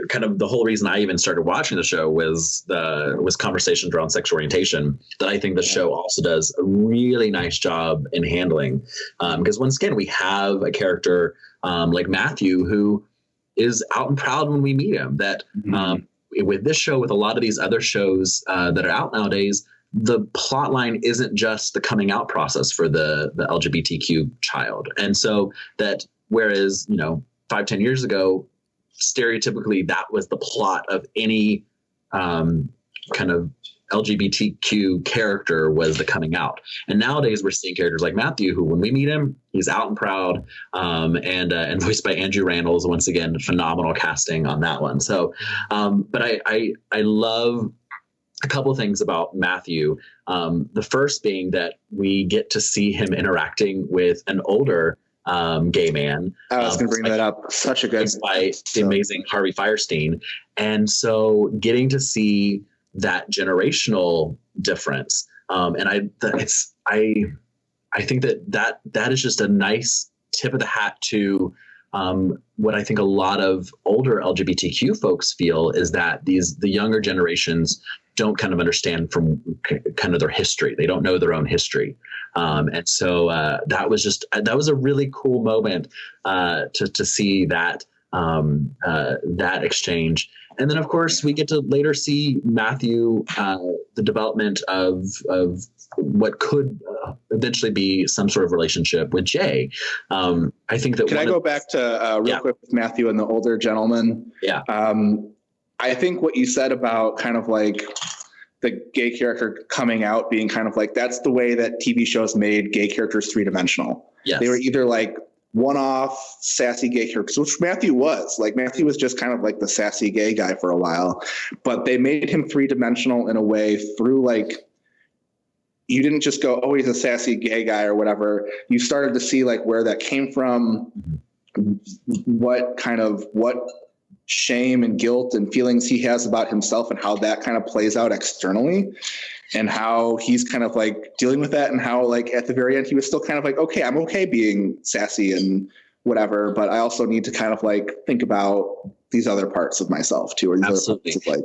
kind of the whole reason I even started watching the show was conversations around sexual orientation that I think the show also does a really nice job in handling. Because once again, we have a character like Matthew who is out and proud when we meet him. That with this show, with a lot of these other shows that are out nowadays, the plot line isn't just the coming out process for the LGBTQ child. And so that whereas, 5-10 years ago, stereotypically that was the plot of any kind of LGBTQ character was the coming out. And nowadays we're seeing characters like Matthew, who when we meet him, he's out and proud, and voiced by Andrew Rannells. Once again, phenomenal casting on that one. So, but I love a couple of things about Matthew. The first being that we get to see him interacting with an older gay man. I was going to bring that up. Such a good by the amazing Harvey Fierstein. And so getting to see that generational difference. And I think that is just a nice tip of the hat to what I think a lot of older LGBTQ folks feel is that the younger generations don't kind of understand from kind of their history. They don't know their own history. And so that was a really cool moment to see that exchange. And then, of course, we get to later see Matthew, the development of what could eventually be some sort of relationship with Jay. I think that. Can I go back to real quick with Matthew and the older gentleman? Yeah. I think what you said about kind of the gay character coming out being kind of that's the way that TV shows made gay characters three-dimensional. Yes. They were either one-off sassy gay characters, which Matthew was. Matthew was just kind of the sassy gay guy for a while, but they made him three-dimensional in a way through you didn't just go, oh, he's a sassy gay guy or whatever. You started to see where that came from, what shame and guilt and feelings he has about himself and how that kind of plays out externally and how he's kind of like dealing with that and how like at the very end he was still kind of like, okay, I'm okay being sassy and whatever, but I also need to kind of like think about these other parts of myself too. Or these Absolutely. Other parts of like,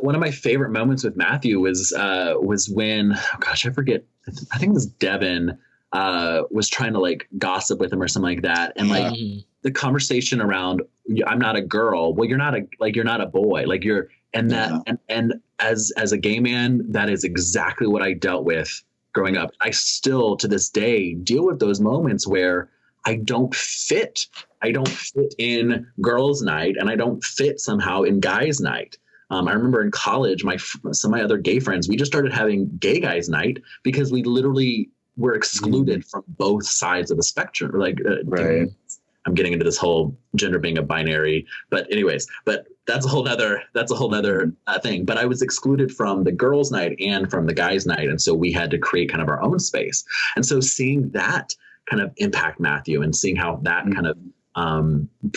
one of my favorite moments with Matthew was when, oh gosh, I forget. I think it was Devin was trying to like gossip with him or something like that, and like the conversation around I'm not a girl. Well, you're not a boy. Like you're and that and as a gay man, that is exactly what I dealt with growing up. I still to this day deal with those moments where I don't fit. I don't fit in girls' night, and I don't fit somehow in guys' night. I remember in college, some of my other gay friends, we just started having gay guys' night because we literally were excluded from both sides of the spectrum. Like, right. I'm getting into this whole gender being a binary, but anyways, that's a whole nother thing. But I was excluded from the girls' night and from the guys' night, and so we had to create kind of our own space. And so seeing that kind of impact Matthew and seeing how that kind of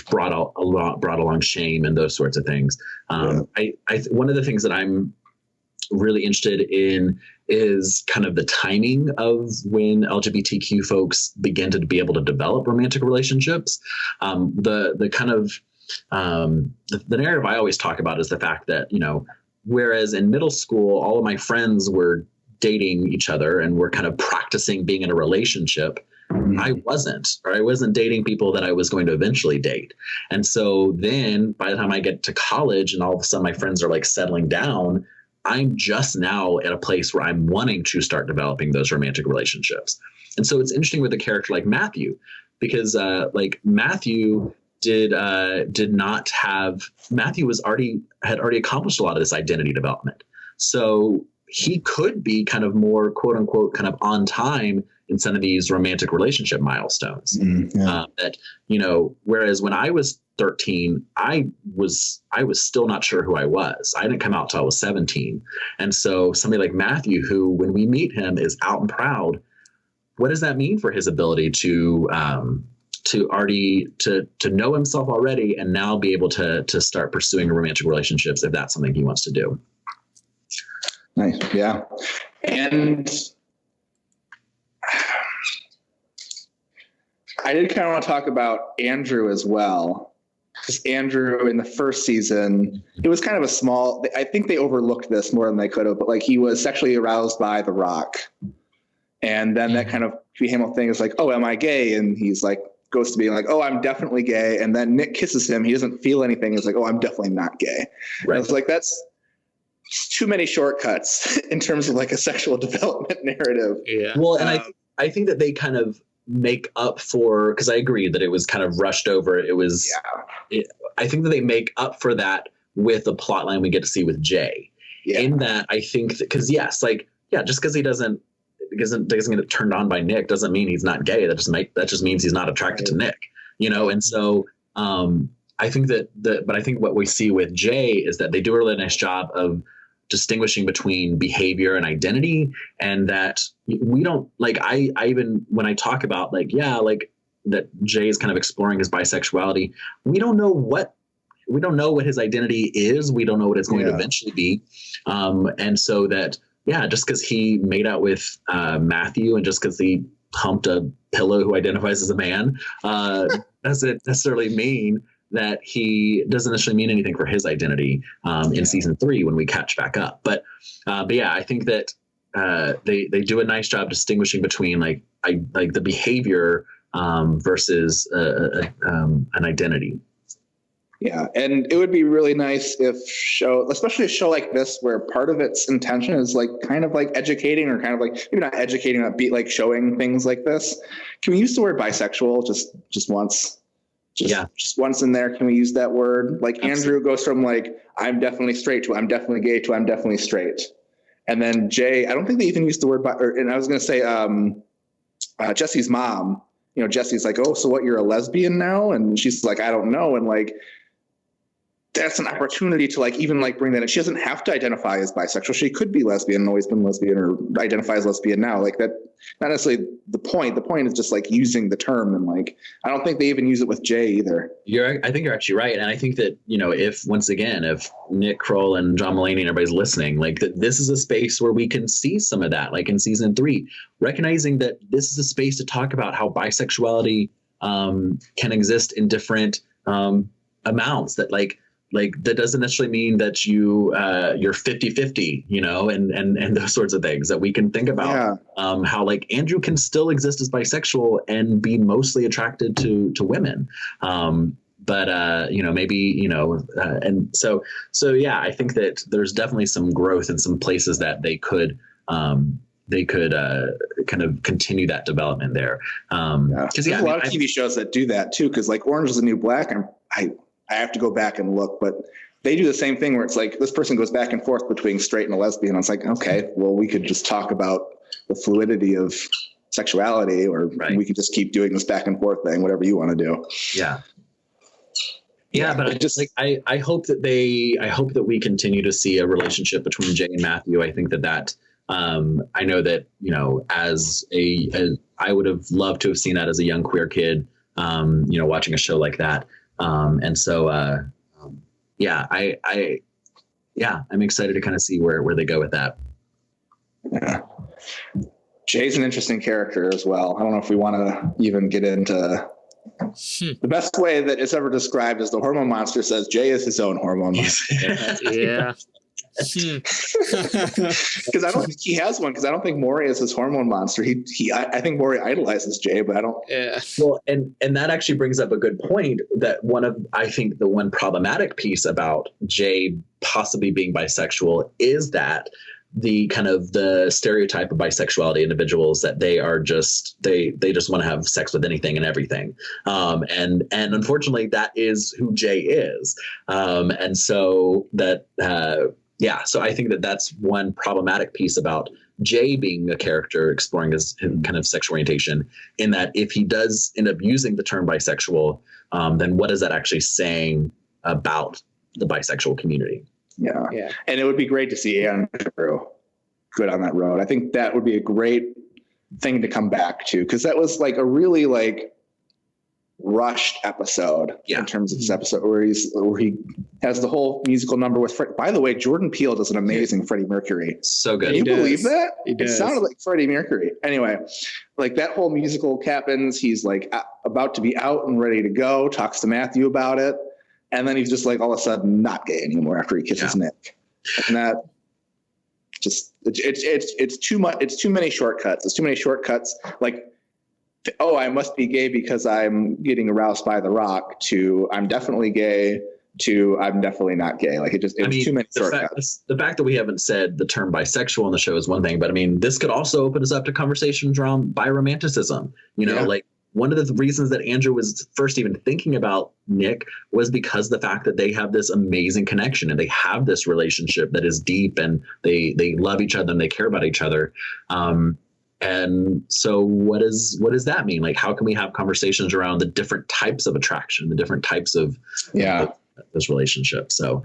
brought along shame and those sorts of things. One of the things that I'm really interested in is kind of the timing of when LGBTQ folks begin to be able to develop romantic relationships. The kind of the narrative I always talk about is the fact that, you know, whereas in middle school, all of my friends were dating each other and were kind of practicing being in a relationship, I wasn't dating people that I was going to eventually date. And so then by the time I get to college and all of a sudden my friends are like settling down, I'm just now at a place where I'm wanting to start developing those romantic relationships. And so it's interesting with a character like Matthew, because like Matthew had already accomplished a lot of this identity development. So he could be kind of more quote unquote kind of on time in some of these romantic relationship milestones. That, you know, whereas when I was 13, I was still not sure who I was. I didn't come out till I was 17. And so somebody like Matthew, who when we meet him is out and proud, what does that mean for his ability to know himself already and now be able to start pursuing romantic relationships if that's something he wants to do? Nice. Yeah. And I did kind of want to talk about Andrew as well. Because Andrew in the first season, it was kind of a small, I think they overlooked this more than they could have, but like he was sexually aroused by The Rock. And then that kind of became a thing. It's like, oh, am I gay? And he's like, goes to being like, oh, I'm definitely gay. And then Nick kisses him. He doesn't feel anything. He's like, oh, I'm definitely not gay. Right. And I was like, that's too many shortcuts in terms of like a sexual development narrative. Yeah. Well, and I think that they kind of make up for, because I agree that it was kind of rushed over. It was, I think that they make up for that with the plot line we get to see with Jay. Yeah. In that, I think that, because yes, like, yeah, just because he doesn't get turned on by Nick doesn't mean he's not gay. That just means he's not attracted to Nick, you know? And so, I think but I think what we see with Jay is that they do a really nice job of distinguishing between behavior and identity, and that we don't like, I even, when I talk about like, yeah, like that Jay is kind of exploring his bisexuality, we don't know what his identity is. We don't know what it's going to eventually be. And so that, yeah, just because he made out with Matthew and just because he humped a pillow who identifies as a man, doesn't necessarily mean that he doesn't necessarily mean anything for his identity in season 3 when we catch back up. But yeah, I think that they do a nice job distinguishing between like the behavior versus an identity. Yeah, and it would be really nice if especially a show like this, where part of its intention is like kind of like educating, or kind of like maybe not educating, but be like showing things like this. Can we use the word bisexual just once? Just once in there, can we use that word? Like Absolutely. Andrew goes from like, I'm definitely straight to I'm definitely gay to I'm definitely straight. And then Jay, I don't think they even used the word and I was going to say Jesse's mom, you know, Jesse's like, oh, so what, you're a lesbian now? And she's like, I don't know. And like, that's an opportunity to like even like bring that in. She doesn't have to identify as bisexual. She could be lesbian and always been lesbian, or identify as lesbian now. Like that, not necessarily the point. The point is just like using the term, and like I don't think they even use it with Jay either. I think you're actually right, and I think that if once again, if Nick Kroll and John Mulaney and everybody's listening, like that, this is a space where we can see some of that, like in season 3, recognizing that this is a space to talk about how bisexuality can exist in different amounts. That like that doesn't necessarily mean that you're 50-50, and those sorts of things that we can think about. How like Andrew can still exist as bisexual and be mostly attracted to women. But maybe, and so yeah, I think that there's definitely some growth in some places that they could kind of continue that development there. Because there's a lot of TV shows that do that too. Because like Orange Is the New Black, I have to go back and look, but they do the same thing where it's like this person goes back and forth between straight and a lesbian. It's like, okay, well, we could just talk about the fluidity of sexuality, or we could just keep doing this back and forth thing, whatever you want to do. Yeah, but I hope that we continue to see a relationship between Jay and Matthew. I think that I know that, as I would have loved to have seen that as a young queer kid, watching a show like that. And so, I'm excited to kind of see where they go with that. Yeah. Jay's an interesting character as well. I don't know if we want to even get into the best way that it's ever described is the hormone monster says Jay is his own hormone monster. Yeah. Because I don't think he has one. Because I don't think Maury is his hormone monster. I think Maury idolizes Jay, but I don't. Yeah. Well, and that actually brings up a good point. That I think the one problematic piece about Jay possibly being bisexual is that the kind of the stereotype of bisexuality individuals, that they are just they just want to have sex with anything and everything, and unfortunately that is who Jay is, and so that. So I think that that's one problematic piece about Jay being a character exploring his kind of sexual orientation, in that if he does end up using the term bisexual, then what is that actually saying about the bisexual community? Yeah. And it would be great to see Andrew good on that road. I think that would be a great thing to come back to, because that was like a really like rushed episode in terms of this episode where he has the whole musical number with Fred. By the way, Jordan Peele does an amazing Freddie Mercury. So good. Can you believe that? It sounded like Freddie Mercury. Anyway, like that whole musical happens. He's like about to be out and ready to go, talks to Matthew about it. And then he's just like all of a sudden not gay anymore after he kisses Nick. And that just, it's too much. It's too many shortcuts. It's too many shortcuts. Like, oh, I must be gay because I'm getting aroused by The Rock, to I'm definitely gay, to I'm definitely not gay. Like it's too many shortcuts. The fact that we haven't said the term bisexual on the show is one thing, but I mean, this could also open us up to conversations around biromanticism. Like one of the reasons that Andrew was first even thinking about Nick was because the fact that they have this amazing connection and they have this relationship that is deep, and they love each other and they care about each other. And so what does that mean? Like, how can we have conversations around the different types of attraction, the different types of this relationship? So,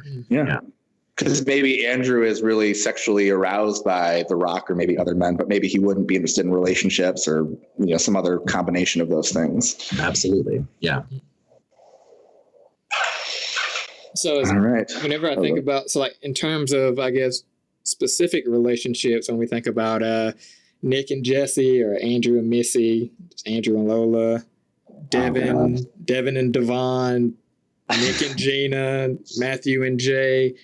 because maybe Andrew is really sexually aroused by The Rock or maybe other men, but maybe he wouldn't be interested in relationships or, some other combination of those things. Absolutely. Yeah. So all right. Whenever I think about, so like in terms of, I guess, specific relationships, when we think about, Nick and Jesse, or Andrew and Missy, Andrew and Lola, Devin and Devon, Nick and Gina, Matthew and Jay.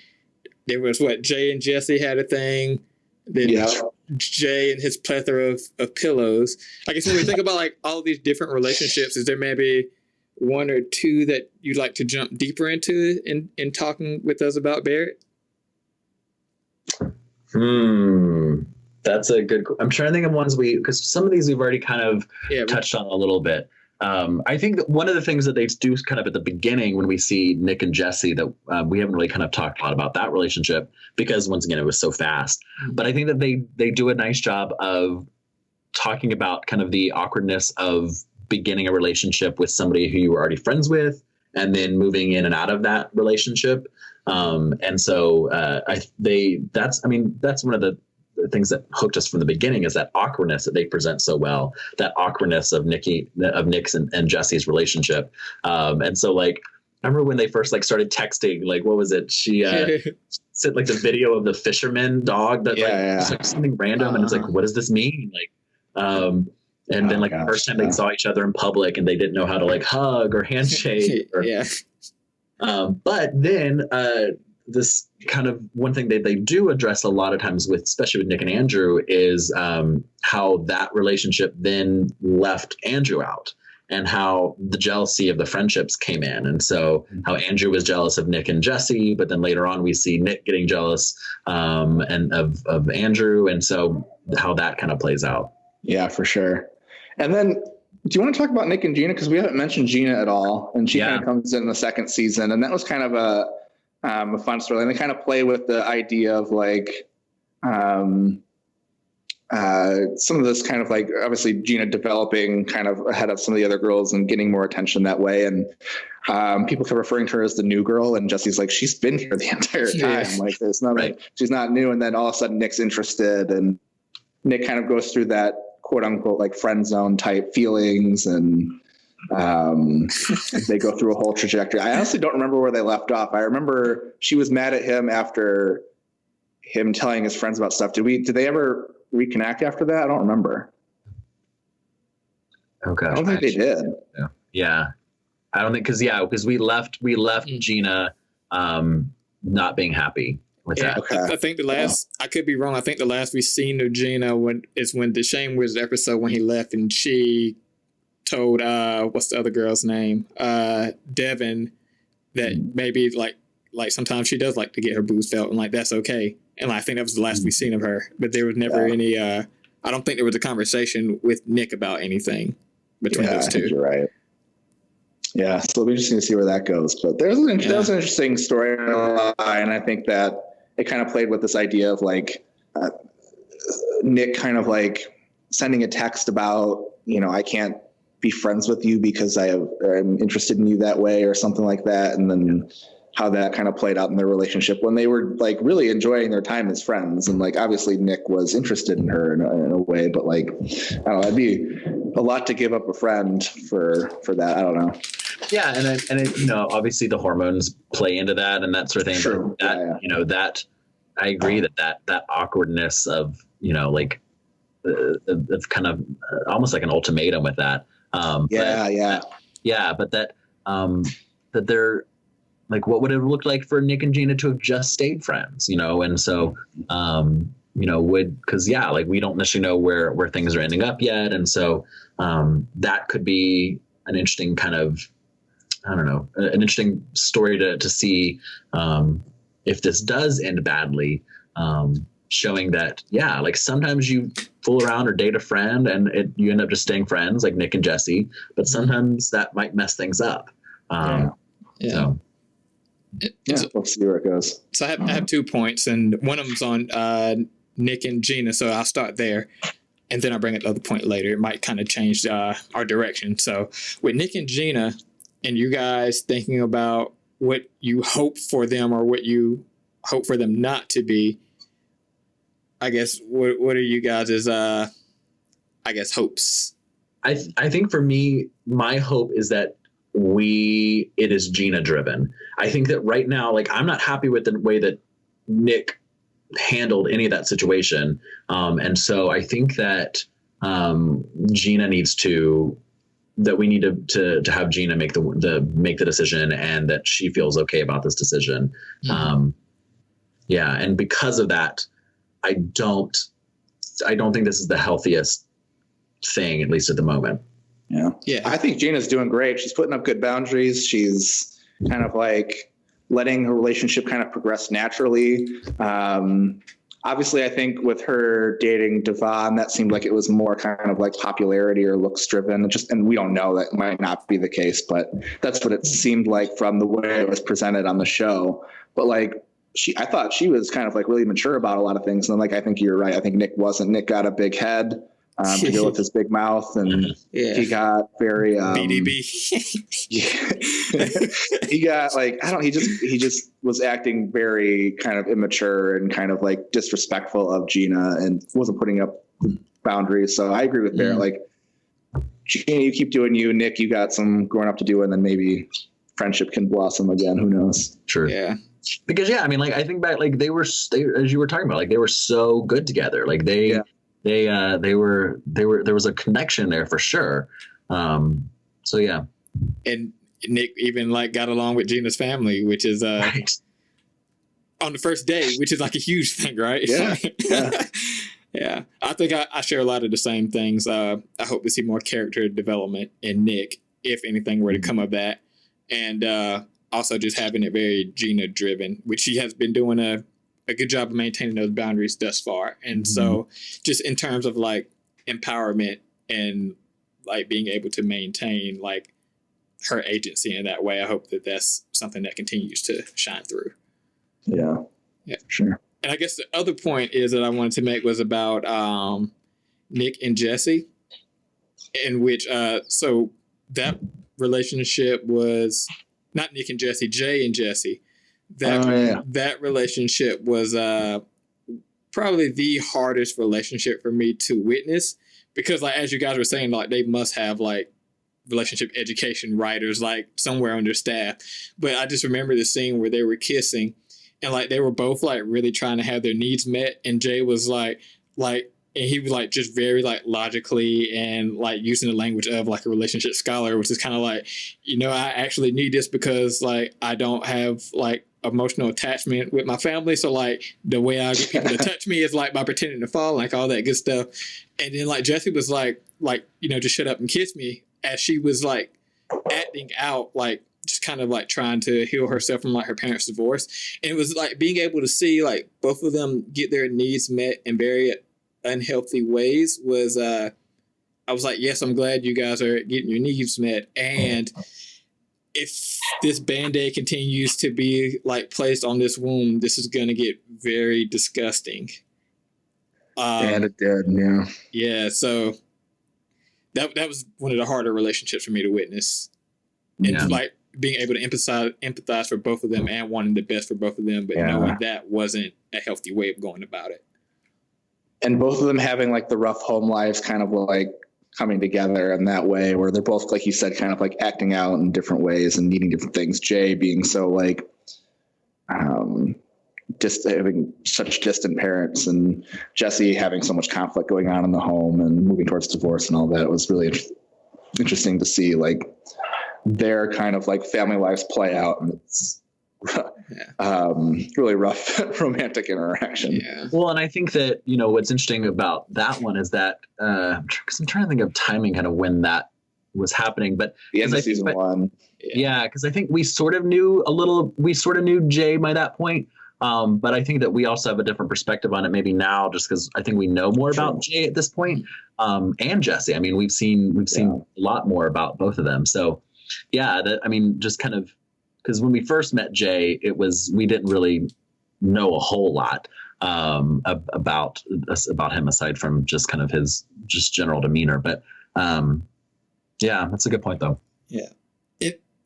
There was Jay and Jesse had a thing. Then Jay and his plethora of pillows. I guess when we think about like all these different relationships, is there maybe one or two that you'd like to jump deeper into in talking with us about Barrett? That's a good. I'm trying to think of ones because some of these we've already kind of touched on a little bit. I think that one of the things that they do kind of at the beginning when we see Nick and Jesse, that we haven't really kind of talked a lot about that relationship, because once again, it was so fast. But I think that they do a nice job of talking about kind of the awkwardness of beginning a relationship with somebody who you were already friends with, and then moving in and out of that relationship. And so that's one of the things that hooked us from the beginning, is that awkwardness that they present so well, that awkwardness of Nick's and Jesse's relationship. And so like, I remember when they first like started texting, like, what was it? She sent like the video of the fisherman dog that just like something random. And it's like, what does this mean? Like, and then like the first time they saw each other in public and they didn't know how to like hug or handshake. But then this kind of one thing that they do address a lot of times with, especially with Nick and Andrew, is how that relationship then left Andrew out, and how the jealousy of the friendships came in. And so how Andrew was jealous of Nick and Jesse, but then later on we see Nick getting jealous and of Andrew. And so how that kind of plays out. Yeah, for sure. And then do you want to talk about Nick and Gina? Because we haven't mentioned Gina at all. And she kind of comes in the second season. And that was kind of a fun story. And they kind of play with the idea of like some of this kind of like, obviously Gina developing kind of ahead of some of the other girls and getting more attention that way. And people kept referring to her as the new girl. And Jesse's like, she's been here the entire time. Like there's nothing, she's not new. And then all of a sudden Nick's interested, and Nick kind of goes through that quote unquote like friend zone type feelings, and they go through a whole trajectory. I honestly don't remember where they left off. I remember she was mad at him after him telling his friends about stuff. Did they ever reconnect after that? I don't remember. Oh gosh, I don't think they did. Yeah. I don't think, because we left Gina not being happy with that. Okay. I think the last, I could be wrong, I think the last we seen of Gina when the Shane Wizard episode, when he left and she told what's the other girl's name, Devin, that maybe like sometimes she does like to get her boobs felt, and like that's okay. And I think that was the last we seen of her. But there was never any I don't think there was a conversation with Nick about anything between those two. You're right. Yeah, so it'll be interesting to see where that goes. But there was an interesting storyline, and I think that it kind of played with this idea of like Nick kind of like sending a text about, I can't be friends with you because I'm interested in you that way, or something like that. And then how that kind of played out in their relationship when they were like really enjoying their time as friends. And like, obviously Nick was interested in her in a way, but like, I don't know, it'd be a lot to give up a friend for that. I don't know. Yeah. And obviously the hormones play into that and that sort of thing. Sure. But that, that I agree that awkwardness of, like of kind of almost like an ultimatum with that. But that they're like, what would it look like for Nick and Gina to have just stayed friends, and so, like we don't necessarily know where things are ending up yet. And so that could be an interesting kind of, I don't know, an interesting story to see if this does end badly, showing that, like sometimes you fool around or date a friend and you end up just staying friends like Nick and Jesse, but sometimes that might mess things up. So. We'll see where it goes. So I have 2 points, and one of them's on Nick and Gina, so I'll start there, and then I'll bring up the other point later. It might kind of change our direction. So with Nick and Gina, and you guys thinking about what you hope for them or what you hope for them not to be, I guess, what are you guys' hopes? I think for me, my hope is that it is Gina driven. I think that right now, like, I'm not happy with the way that Nick handled any of that situation. And so I think that Gina we need to have Gina make the decision, and that she feels okay about this decision. Mm-hmm. And because of that, I don't think this is the healthiest thing, at least at the moment. Yeah. I think Gina's doing great. She's putting up good boundaries. She's kind of like letting her relationship kind of progress naturally. Obviously, I think with her dating Devon, that seemed like it was more kind of like popularity or looks driven. And we don't know, that might not be the case, but that's what it seemed like from the way it was presented on the show. But like, I thought she was kind of like really mature about a lot of things. And like, I think you're right. I think Nick wasn't. Nick got a big head. to deal with his big mouth, and he got very BDB. he got like he just was acting very kind of immature and kind of like disrespectful of Gina and wasn't putting up boundaries. So I agree with Barrett. Like, Gina, you keep doing you. Nick, you got some growing up to do, and then maybe friendship can blossom again. Who knows? Sure. Yeah. Because I mean, like, I think back, like they as you were talking about, like they were so good together. Like there was a connection there for sure. So yeah. And Nick even like got along with Gina's family, which is Right. on the first day, which is like a huge thing, right? Yeah. Yeah. I think I share a lot of the same things. I hope to see more character development in Nick, if anything were to come of that. And also just having it very Gina driven, which she has been doing a good job of maintaining those boundaries thus far. And so just in terms of like empowerment and like being able to maintain like her agency in that way, I hope that that's something that continues to shine through. Yeah. Sure. And I guess the other point is that I wanted to make was about Nick and Jesse, in which so that relationship was not Nick and Jesse, Jay and Jesse. That relationship was probably the hardest relationship for me to witness, because like as you guys were saying, like they must have like relationship education writers like somewhere on their staff. But I just remember the scene where they were kissing and like they were both like really trying to have their needs met, and Jay was like and he was like just very like logically and like using the language of like a relationship scholar, which is kind of like, you know, I actually need this because like I don't have like emotional attachment with my family. So like the way I get people to touch me is like by pretending to fall, like all that good stuff. And then like Jesse was like, you know, just shut up and kiss me, as she was like acting out, like just kind of like trying to heal herself from like her parents' divorce. And it was like being able to see like both of them get their needs met in very unhealthy ways was I was like, yes, I'm glad you guys are getting your needs met. And if this Band-Aid continues to be like placed on this wound, this is going to get very disgusting. And it did. Yeah. Yeah. So that was one of the harder relationships for me to witness. And like being able to empathize for both of them and wanting the best for both of them, but knowing that wasn't a healthy way of going about it. And both of them having like the rough home lives kind of like coming together in that way, where they're both, like you said, kind of like acting out in different ways and needing different things. Jay being so like just having such distant parents, and Jesse having so much conflict going on in the home and moving towards divorce and all that. It was really interesting to see like their kind of like family lives play out, and it's really rough romantic interaction. Yeah. Well, and I think that, you know, what's interesting about that one is that because I'm trying to think of timing kind of when that was happening, but the end of season 1. Yeah, because I think we sort of knew Jay by that point. But I think that we also have a different perspective on it maybe now, just because I think we know more about Jay at this point, and Jesse. I mean, we've seen a lot more about both of them. So yeah, just kind of, because when we first met Jay, we didn't really know a whole lot about him aside from just kind of his just general demeanor. But yeah, that's a good point though. Yeah,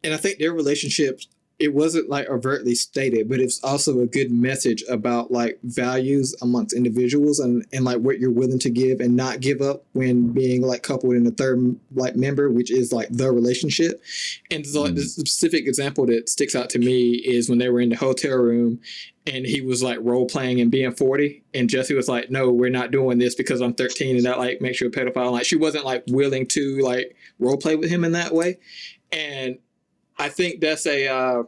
and I think their relationships, it wasn't like overtly stated, but it's also a good message about like values amongst individuals and like what you're willing to give and not give up when being like coupled in a third like member, which is like the relationship. And so like the specific example that sticks out to me is when they were in the hotel room and he was like role playing and being 40, and Jesse was like, no, we're not doing this because I'm 13 and that like makes you a pedophile. And, like she wasn't like willing to like role play with him in that way. And I think that's a,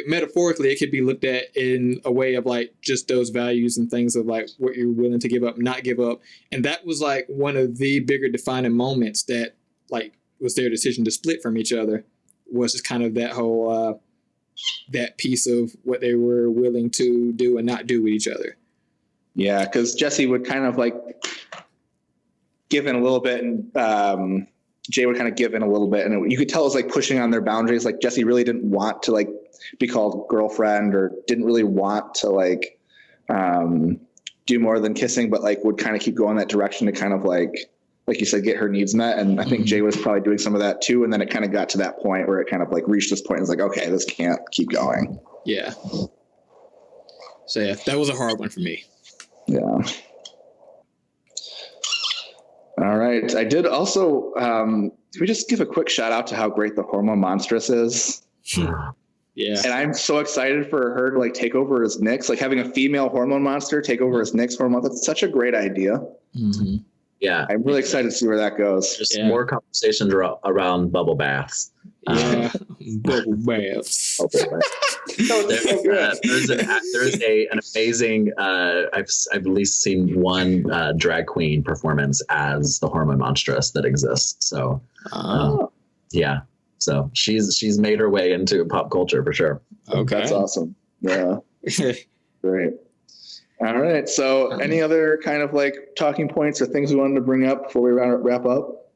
metaphorically, it could be looked at in a way of like just those values and things of like what you're willing to give up, not give up. And that was like one of the bigger defining moments that like was their decision to split from each other, was just kind of that whole, that piece of what they were willing to do and not do with each other. Yeah, because Jesse would kind of like give in a little bit, and Jay would kind of give in a little bit, and you could tell it was like pushing on their boundaries. Like Jesse really didn't want to like be called girlfriend, or didn't really want to like do more than kissing, but like would kind of keep going that direction to kind of like you said, get her needs met. And I think Jay was probably doing some of that too. And then it kind of got to that point where it kind of like reached this point and was like, okay, this can't keep going. Yeah. So yeah, that was a hard one for me. Yeah. All right. I did also, can we just give a quick shout out to how great the Hormone Monstress is? Yeah. And I'm so excited for her to like take over as Nyx, like having a female hormone monster take over as Nyx hormone. That's such a great idea. Mm-hmm. Yeah. I'm really excited to see where that goes. Just more conversations around bubble baths. Yeah. Bubble baths. There's an amazing, I've at least seen one drag queen performance as the Hormone Monstress that exists. So, yeah. So she's made her way into pop culture for sure. Okay. That's awesome. Yeah. Great. All right. So any other kind of like talking points or things we wanted to bring up before we wrap up?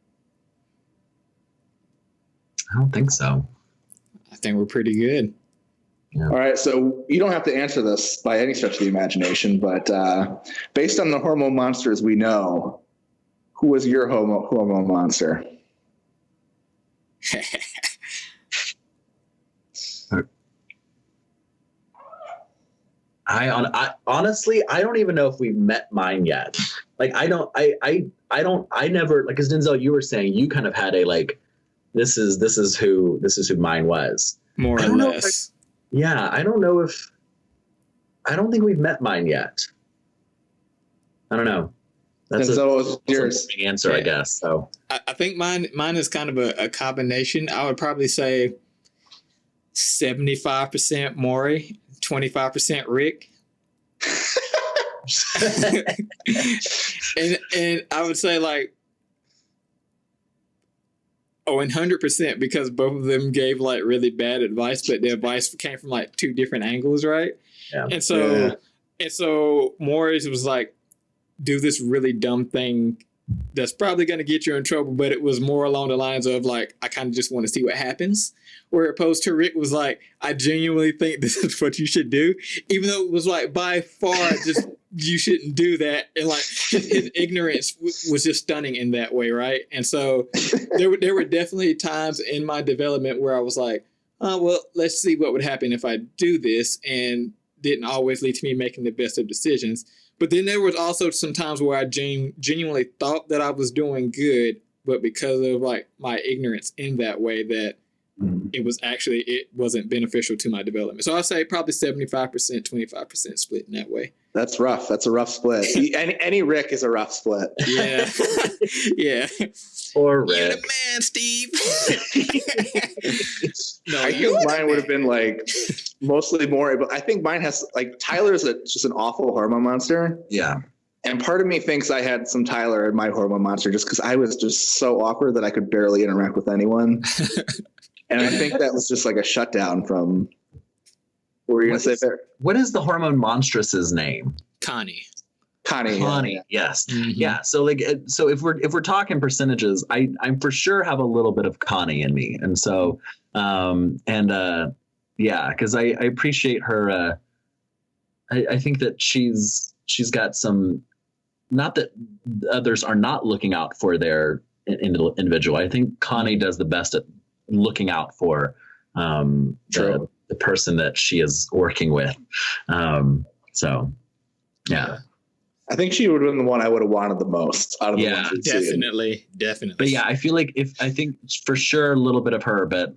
I don't think so. I think we're pretty good. Yeah. All right. So you don't have to answer this by any stretch of the imagination, but based on the hormone monsters we know, who was your hormone monster? I honestly, I don't even know if we've met mine yet. Like, I never, like, as Denzel, you were saying, you kind of had a, like, this is who mine was. More or less. I don't think we've met mine yet. I don't know. That's was yours. A answer, I guess. So I think mine is kind of a combination. I would probably say 75% Maury, 25% Rick. and I would say like 100% because both of them gave like really bad advice, but the advice came from like two different angles, right? Yeah. And so Maury's was like, do this really dumb thing that's probably going to get you in trouble, but it was more along the lines of like, I kind of just want to see what happens. Where opposed to Rick was like, I genuinely think this is what you should do, even though it was like by far just you shouldn't do that. And like his ignorance was just stunning in that way, right? And so there were definitely times in my development where I was like, well, let's see what would happen if I do this, and didn't always lead to me making the best of decisions. But then there was also some times where I genuinely thought that I was doing good, but because of like my ignorance in that way, that it wasn't beneficial to my development. So I'll say probably 75%, 25% split in that way. That's rough. That's a rough split. Any Rick is a rough split. Yeah. Yeah. Or Rick. You're the man, Steve. No, I think mine would have been like mostly more, but I think mine has like Tyler's just an awful hormone monster. Yeah. And part of me thinks I had some Tyler in my hormone monster just because I was just so awkward that I could barely interact with anyone. And I think that was just like a shutdown from. What were you going to say there? What is the Hormone Monstress's name? Connie. Connie. Yes. Mm-hmm. Yeah. So like, so if we're talking percentages, I for sure have a little bit of Connie in me, and so yeah, because I appreciate her. I think that she's got some. Not that others are not looking out for their individual. I think Connie does the best at looking out for the person that she is working with. So, yeah. I think she would have been the one I would have wanted the most out of the ones we've seen. Definitely. But yeah, I feel like I think for sure a little bit of her, but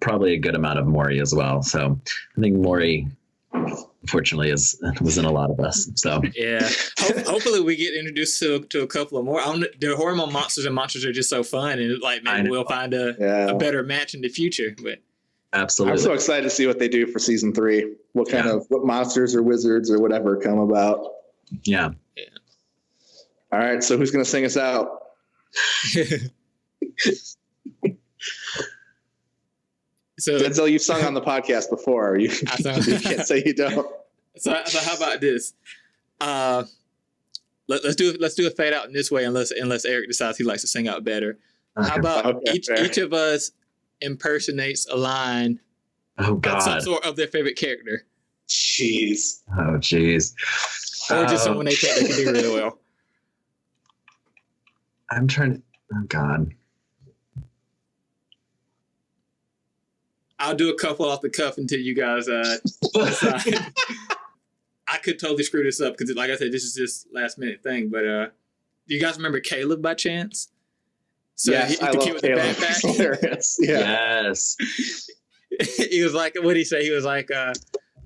probably a good amount of Maury as well. So I think Maury, unfortunately, was in a lot of us. So yeah, hopefully we get introduced to a couple of more. The hormone monsters and monsters are just so fun, and like maybe we'll find a better match in the future. But absolutely, I'm so excited to see what they do for season 3. What kind of what monsters or wizards or whatever come about. Yeah. All right, so who's going to sing us out? So Denzel, you've sung on the podcast before. You can't say you don't. So how about this? Let's do a fade out in this way, unless Eric decides he likes to sing out better. How about each of us impersonates a line of some sort of their favorite character? Jeez. Oh, jeez. Or just someone they think they can do really well? I'm trying to. Oh God. I'll do a couple off the cuff until you guys decide. I could totally screw this up because, like I said, this is just last minute thing. But do you guys remember Caleb by chance? So yes, I love Caleb. Hilarious. Yeah. Yes. He was like, what did he say? He was like,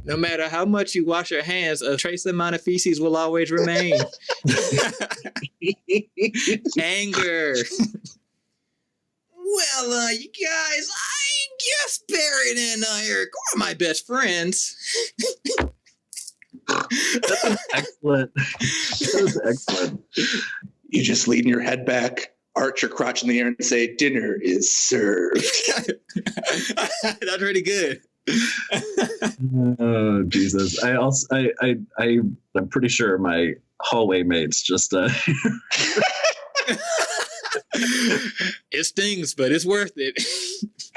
no matter how much you wash your hands, a trace amount of feces will always remain. Anger. Well, you guys, I guess Barrett and Eric are my best friends. That's excellent. That was excellent. You just lean your head back, arch your crotch in the air, and say, "Dinner is served." That's pretty good. Oh Jesus! I'm pretty sure my hallway mates just. It stings, but it's worth it.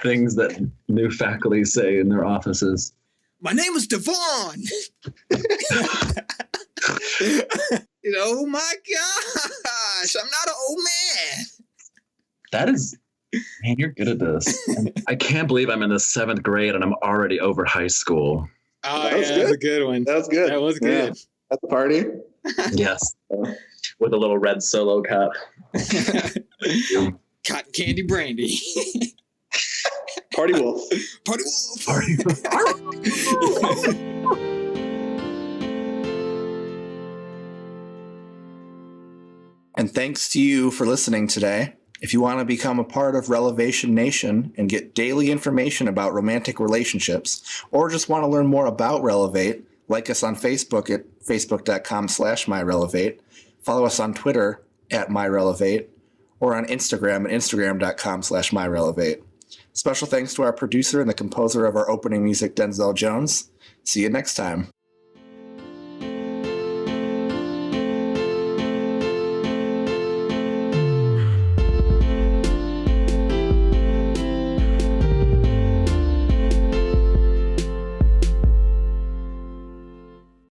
Things that new faculty say in their offices. My name is Devon. Oh my gosh, I'm not an old man. That is, man, you're good at this. I can't believe I'm in the 7th grade and I'm already over high school. Oh, that was a good one. That was good. That was good. Yeah. At the party? Yes. With a little red Solo cup. Cotton candy brandy. Party wolf. Party wolf. Party wolf. And thanks to you for listening today. If you want to become a part of Relevation Nation and get daily information about romantic relationships, or just want to learn more about Relevate, like us on Facebook at facebook.com/myrelevate, follow us on Twitter at myrelevate, or on Instagram at instagram.com/myrelevate. Special thanks to our producer and the composer of our opening music, Denzel Jones. See you next time.